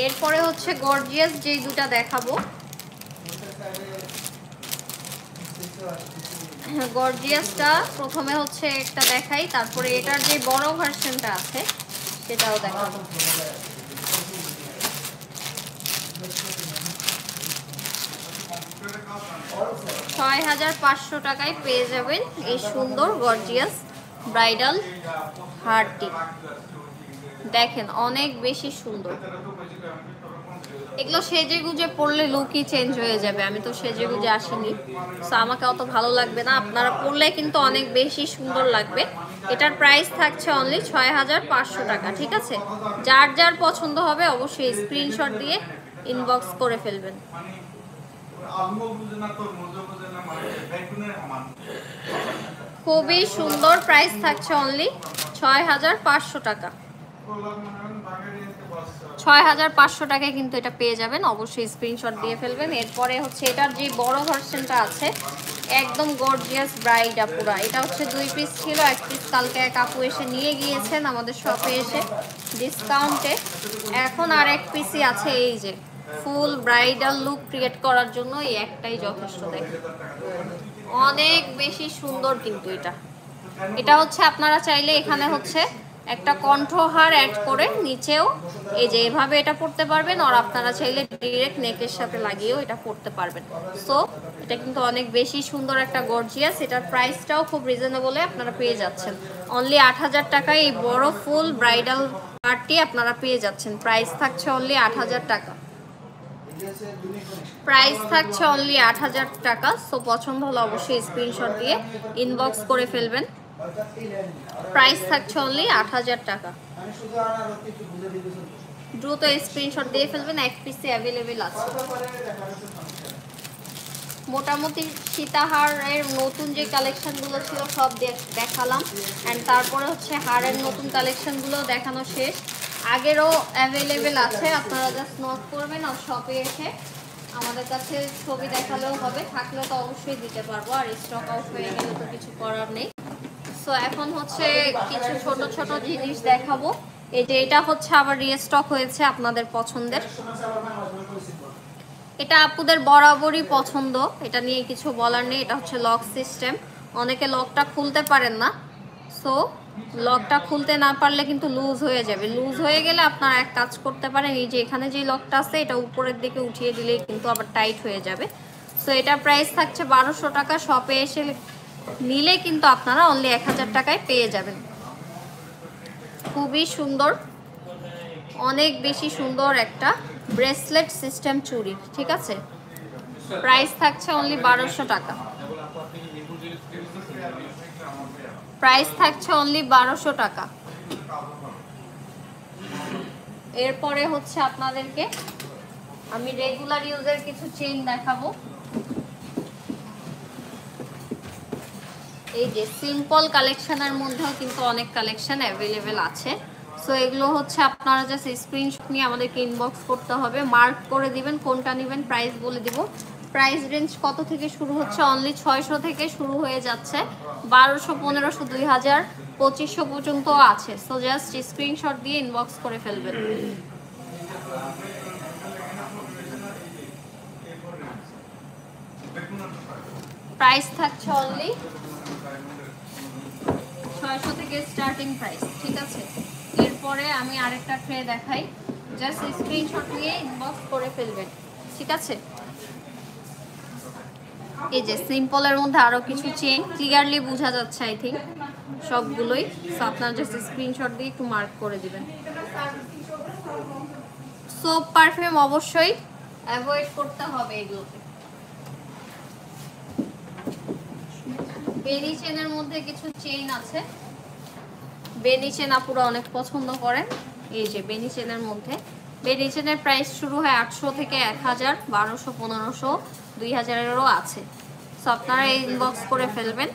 Speaker 1: এরপরে হচ্ছে গর্জিয়াস যেই দুটা দেখাবো, গর্জিয়াসটা প্রথমে হচ্ছে একটা দেখাই, তারপরে এটার যে বড় ভার্সনটা আছে সেটাও দেখাবো। 6500 টাকায় পেয়ে যাবেন এই সুন্দর গর্জিয়াস ব্রাইডাল হারটি। দেখেন অনেক বেশি সুন্দর, এগুলো সেজে গুজে পরলে লুকই চেঞ্জ হয়ে যাবে। আমি তো সেজে গুজে আসিনি, সো আমাকে অত ভালো লাগবে না, আপনারা পরলে কিন্তু অনেক বেশি সুন্দর লাগবে। এটার প্রাইস থাকছে অনলি 6500 টাকা। ঠিক আছে, যার যার পছন্দ হবে অবশ্যই স্ক্রিনশট দিয়ে ইনবক্স করে ফেলবেন। খুবই সুন্দর, প্রাইস থাকছে অনলি 6500 টাকা। 6500 টাকায় কিন্তু এটা পেয়ে যাবেন, অবশ্যই স্ক্রিনশট দিয়ে ফেলবেন। এরপরে হচ্ছে এটার যে বড় ভার্সনটা আছে একদম গর্জিয়াস ব্রাইড আপুরা, এটা হচ্ছে 2 পিস ছিল, 1 পিস কালকে এক আপু এসে নিয়ে গিয়েছেন আমাদের শপে এসে ডিসকাউন্টে। এখন আর 1 পিসই আছে। এই যে ফুল ব্রাইডাল লুক ক্রিয়েট করার জন্য এই একটাই যথেষ্ট। দেখেন অনেক বেশি সুন্দর কিন্তু এটা হচ্ছে আপনারা চাইলে এখানে হচ্ছে একটা কণ্ঠহার অ্যাড করে নিচেও এই যে এভাবে এটা পড়তে পারবেন, আর আপনারা চাইলে ডাইরেক্ট নেকের সাথে লাগিয়েও এটা পড়তে পারবেন। সো এটা কিন্তু অনেক বেশি সুন্দর একটা গর্জিয়াস। এটার প্রাইসটাও খুব রিজনেবলে আপনারা পেয়ে যাচ্ছেন, অনলি 8000 টাকায় এই বড় ফুল ব্রাইডাল হারটি আপনারা পেয়ে যাচ্ছেন। প্রাইস থাকছে অনলি 8000 টাকা। প্রাইস থাকছে অনলি 8000 টাকা। সো পছন্দ হলে অবশ্যই স্ক্রিনশট দিয়ে ইনবক্স করে ফেলবেন। প্রাইস থাকছে অনলি 8000 টাকা। দ্রুত স্ক্রিনশট দিয়ে ফেলবেন, 1 পিসে অ্যাভেলেবেল আছে। মোটামুটি সীতাহারের নতুন যে কালেকশনগুলো ছিল সব দেখালাম, অ্যান্ড তারপরে হচ্ছে হারের নতুন কালেকশনগুলো দেখানো শেষ। আগেরও অ্যাভেলেবেল আছে, আপনারা জাস্ট নক করবেন আর শপে এসে আমাদের কাছে ছবি দেখালেও হবে, থাকলে তো অবশ্যই দিতে পারবো, আর স্টক আউট হয়ে গেলে তো কিছু করার নেই। সো সো এখন হচ্ছে কিছু ছোট ছোট জিনিস দেখাবো। এই যে এটা হচ্ছে আবার রিস্টক হয়েছে আপনাদের পছন্দের, এটা আপুদের বরাবরই পছন্দ, এটা নিয়ে কিছু বলার নেই। এটা হচ্ছে লক সিস্টেম, অনেকে লকটা খুলতে পারেন না, সো লকটা খুলতে না পারলে কিন্তু লুজ হয়ে যাবে। লুজ হয়ে গেলে আপনারা এক কাজ করতে পারেন, এই যে এখানে যে লকটা আছে এটা উপরের দিকে উঠিয়ে দিলেই কিন্তু আবার টাইট হয়ে যাবে। সো এটার প্রাইস থাকছে 1200 টাকা। শপে এসে নিলে কিন্তু আপনারা অনলি 1000 টাকায় পেয়ে যাবেন। খুবই সুন্দর, অনেক বেশি সুন্দর একটা ব্রেসলেট সিস্টেম চুড়ি, ঠিক আছে। প্রাইস থাকছে অনলি 1200 টাকা। প্রাইস থাকছে অনলি 1200 টাকা। এরপরে হচ্ছে আপনাদেরকে আমি রেগুলার ইউজের কিছু চেইন দেখাবো। এই যে সিম্পল কালেকশনের মধ্যেও কিন্তু অনেক কালেকশন অ্যাভেলেবেল আছে। সো এগুলো হচ্ছে আপনারা জাস্ট স্ক্রিনশট নিয়ে আমাদেরকে ইনবক্স করতে হবে, মার্ক করে দিবেন কোনটা নেবেন, প্রাইস বলে দিব। প্রাইস রেঞ্জ কত থেকে শুরু হচ্ছে? অনলি 600 থেকে শুরু হয়ে যাচ্ছে, 1200, 1500, 2000, 2500 পর্যন্ত আছে। সো জাস্ট স্ক্রিনশট দিয়ে ইনবক্স করে ফেলবেন। প্রাইস থাকছে অনলি 600 থেকে স্টার্টিং প্রাইস, ঠিক আছে। এরপরে আমি আরেকটা ট্রে দেখাই, জাস্ট স্ক্রিনশট নিয়ে ইনবক্স করে ফেলবেন, ঠিক আছে। এই যে সিম্পলের মধ্যে আরো কিছু চেইন, ক্লিয়ারলি বোঝা যাচ্ছে আই থিঙ্ক সবগুলোই। সো আপনারা জাস্ট স্ক্রিনশট দিয়ে একটু মার্ক করে দিবেন। সোপ পারফিউম অবশ্যই অ্যাভয়েড করতে হবে এগুলোতে। বেনি চেনের মধ্যে কিছু চেইন আছে, বেনি চেন আপুরা অনেক পছন্দ করেন। এই যে বেনি চেনের মধ্যে, বেনি চেনের প্রাইস শুরু হয় 800 থেকে 1000, 1200, 1500, 2000-এরও আছে। সো আপনারা ইনবক্স করে ফেলবেন।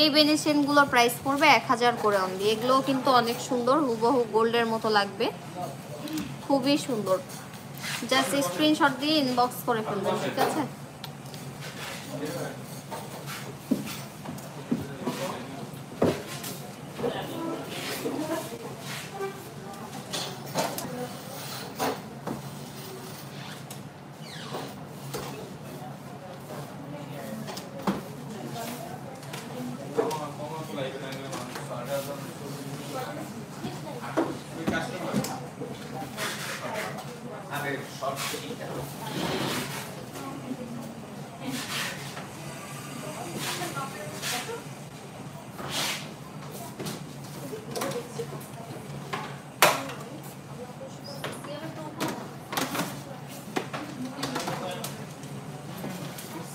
Speaker 1: এই বেনি চেনগুলোর প্রাইস পড়বে 1000 করে অনলি। এগুলোও কিন্তু অনেক সুন্দর, হুবহু গোল্ডের মতো লাগবে, খুবই সুন্দর। জাস্ট স্ক্রিনশট দিয়ে ইনবক্স করে ফেলবেন, ঠিক আছে।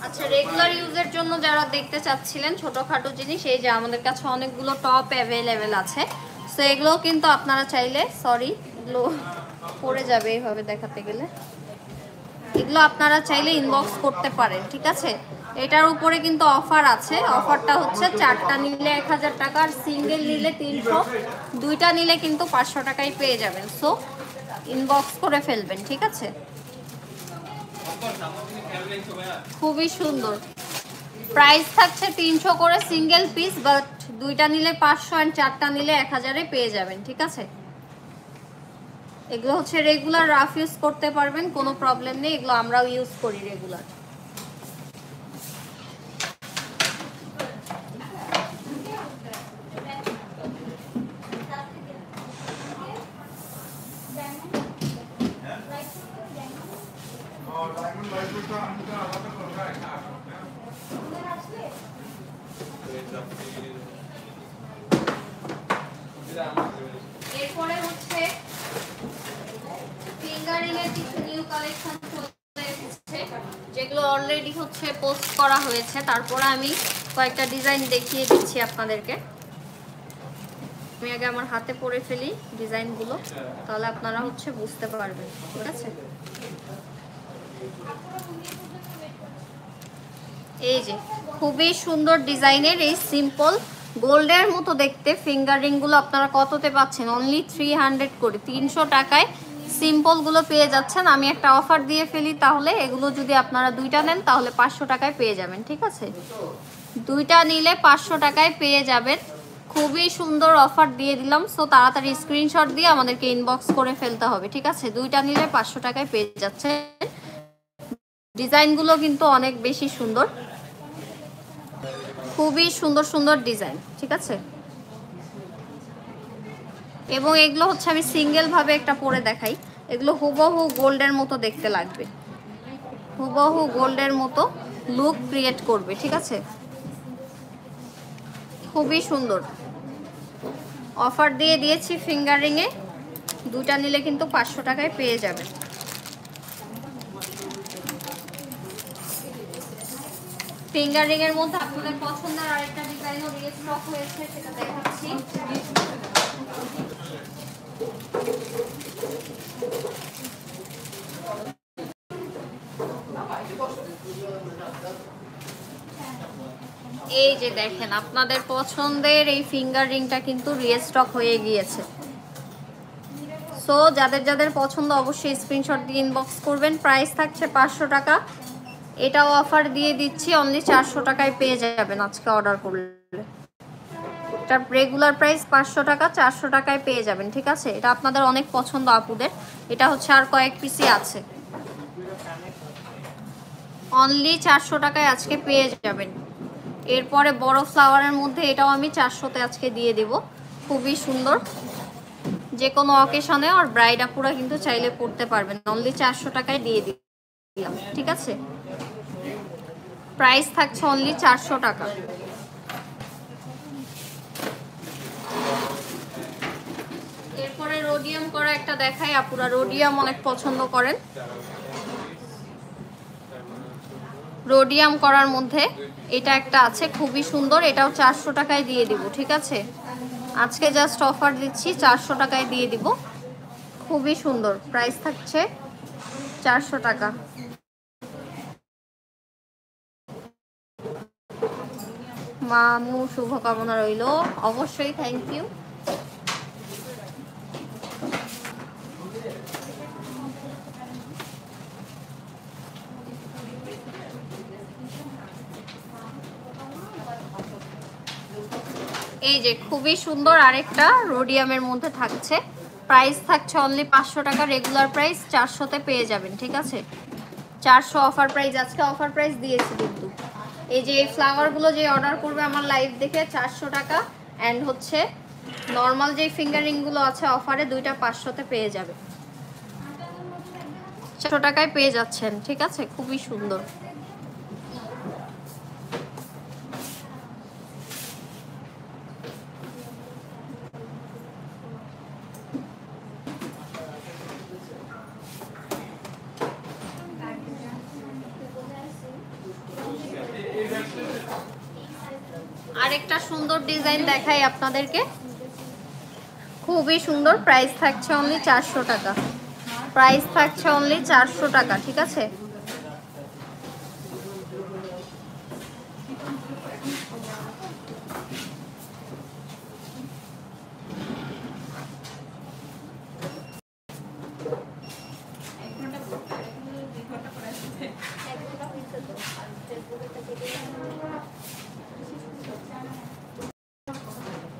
Speaker 1: আচ্ছা, রেগুলার ইউজের জন্য যারা দেখতে চাচ্ছিলেন ছোটখাটো জিনিস, এই যে আমাদের কাছে অনেকগুলো টপ অ্যাভেলেবেল আছে। সো এগুলো কিন্তু আপনারা চাইলে, সরি এগুলো পড়ে যাবে এইভাবে দেখাতে গেলে, এগুলো আপনারা চাইলে ইনবক্স করতে পারেন, ঠিক আছে। এটার উপরে কিন্তু অফার আছে, অফারটা হচ্ছে 4টা নিলে 1000 টাকা, আর সিঙ্গেল নিলে 300, 2টা নিলে কিন্তু 500 টাকায় পেয়ে যাবেন। সো ইনবক্স করে ফেলবেন, ঠিক আছে। খুবই সুন্দর, প্রাইস থাকছে 300 করে সিঙ্গেল পিস, বাট 2টা নিলে 500 আর 4টা নিলে 1000-এ পেয়ে যাবেন, ঠিক আছে। এগুলো হচ্ছে রেগুলার রাফ ইউজ করতে পারবেন, কোনো প্রবলেম নেই, এগুলো আমরাও ইউজ করি রেগুলার। এরপরে হচ্ছে ফিঙ্গারিং এর কিছু নিউ কালেকশন চলে এসেছে, যেগুলো অলরেডি হচ্ছে পোস্ট করা হয়েছে। তারপরে আমি কয়েকটা ডিজাইন দেখিয়ে দিচ্ছি আপনাদেরকে। আমি আগে আমার হাতে পরে ফেলি ডিজাইনগুলো, তাহলে আপনারা হচ্ছে বুঝতে পারবেন, ঠিক আছে। এই যে খুবই সুন্দর ডিজাইনের এই সিম্পল গোল্ডের মতো দেখতে ফিঙ্গারিং গুলো আপনারা কততে পাচ্ছেন? অনলি 300 করে, 300 টাকায় সিম্পল গুলো পেয়ে যাচ্ছেন। আমি একটা অফার দিয়ে ফেলি, তাহলে এগুলো যদি আপনারা 2টা নেন তাহলে 500 টাকায় পেয়ে যাবেন, ঠিক আছে। দুইটা নিলে 500 টাকায় পেয়ে যাবেন। খুবই সুন্দর অফার দিয়ে দিলাম। সো তাড়াতাড়ি স্ক্রিনশট দিয়ে আমাদেরকে ইনবক্স করে ফেলতে হবে, ঠিক আছে? দুইটা নিলে 500 টাকায় পেয়ে যাচ্ছে। ডিজাইনগুলো কিন্তু অনেক বেশি সুন্দর, খুবই সুন্দর সুন্দর ডিজাইন, ঠিক আছে? এবং এগুলো হচ্ছে আমি সিঙ্গেল ভাবে একটা পরে দেখাই। এগুলো হুবহু গোল্ডের মতো দেখতে লাগবে, হুবহু গোল্ডের মতো লুক ক্রিয়েট করবে, ঠিক আছে? খুবই সুন্দর অফার দিয়ে দিয়েছি ফিঙ্গারিংয়ে। দুটা নিলে কিন্তু 500 টাকায় পেয়ে যাবেন। ফিঙ্গারিংয়ের মধ্যে আপনাদের পছন্দের আরেকটা ডিজাইনও রিস্টক হয়েছে, সেটা দেখাচ্ছি। এই যে দেখেন, আপনাদের পছন্দের এই ফিঙ্গার রিংটা কিন্তু রিস্টক হয়ে গিয়েছে। সো যাদের যাদের পছন্দ অবশ্যই স্ক্রিনশট দিয়ে ইনবক্স করবেন। প্রাইস থাকছে 500 টাকা। এটাও অফার দিয়ে দিচ্ছি, অনলি 400 টাকায় পেয়ে যাবেন আজকে অর্ডার করলে। এটার রেগুলার প্রাইস 500 টাকা, 400 টাকায় পেয়ে যাবেন, ঠিক আছে? এটা আপনাদের অনেক পছন্দ আপুদের। এটা হচ্ছে আর কয়েক পিসই আছে, অনলি 400 টাকায় আজকে পেয়ে যাবেন। এরপরে বড় ফ্লাওয়ারের মধ্যে এটাও আমি 400-তে আজকে দিয়ে দেব। খুবই সুন্দর, যে কোনো অকেশনে আর ব্রাইড আপুরা কিন্তু চাইলে পড়তে পারবেন। অনলি 400 টাকায় দিয়ে দিলাম, ঠিক আছে? প্রাইস থাকছে অনলি 400 টাকা। এরপরে রোডিয়াম করা একটা দেখাই, আপুরা রোডিয়াম অনেক পছন্দ করেন। রোডিয়াম করার মধ্যে এটা একটা আছে, খুবই সুন্দর। এটাও 400 টাকায় দিয়ে দিব, ঠিক আছে? আজকে জাস্ট অফার দিচ্ছি, 400 টাকায় দিয়ে দিব। খুবই সুন্দর, প্রাইস থাকছে 400 টাকা। মামু শুভকামনা রইল, অবশ্যই, থ্যাংক ইউ। এই যে খুবই সুন্দর আরেকটা রোডিয়ামের মধ্যে থাকছে। প্রাইস থাকছে অনলি 500 টাকা। রেগুলার প্রাইস 400-তে পেয়ে যাবেন, ঠিক আছে? 400 অফার প্রাইস, আজকে অফার প্রাইস দিয়েছি কিন্তু। এই যে এই ফ্লাওয়ারগুলো যে অর্ডার করবে আমার লাইভ দেখে 400 টাকা, অ্যান্ড হচ্ছে নর্মাল যে ফিঙ্গারিংগুলো আছে অফারে, দুইটা 500-তে পেয়ে যাবে। 400 টাকায় পেয়ে যাচ্ছেন, ঠিক আছে? খুবই সুন্দর। আরেকটা সুন্দর ডিজাইন দেখাই আপনাদেরকে, খুবই সুন্দর। প্রাইস থাকছে অনলি 400 টাকা। প্রাইস থাকছে অনলি 400 টাকা, ঠিক আছে?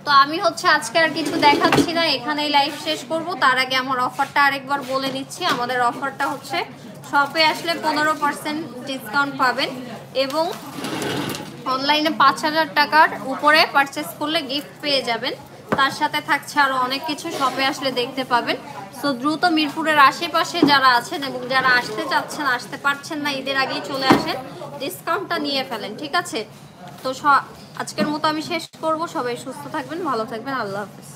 Speaker 1: তো আমি হচ্ছে আজকে আর কিছু দেখাচ্ছি না, এখানেই লাইভ শেষ করব। তার আগে আমার অফারটা আরেকবার বলে নিচ্ছি। আমাদের অফারটা হচ্ছে শপে আসলে 15% ডিসকাউন্ট পাবেন, এবং অনলাইনে 5000 টাকার উপরে পারচেস করলে গিফট পেয়ে যাবেন। তার সাথে থাকছে আরও অনেক কিছু, শপে আসলে দেখতে পাবেন। সো দ্রুত মিরপুরের আশেপাশে যারা আছেন এবং যারা আসতে চাচ্ছেন, আসতে পারছেন না, ঈদের আগেই চলে আসেন, ডিসকাউন্টটা নিয়ে ফেলেন, ঠিক আছে? তো আজকের মতো আমি শেষ করব। সবাই সুস্থ থাকবেন, ভালো থাকবেন, আল্লাহ হাফেজ।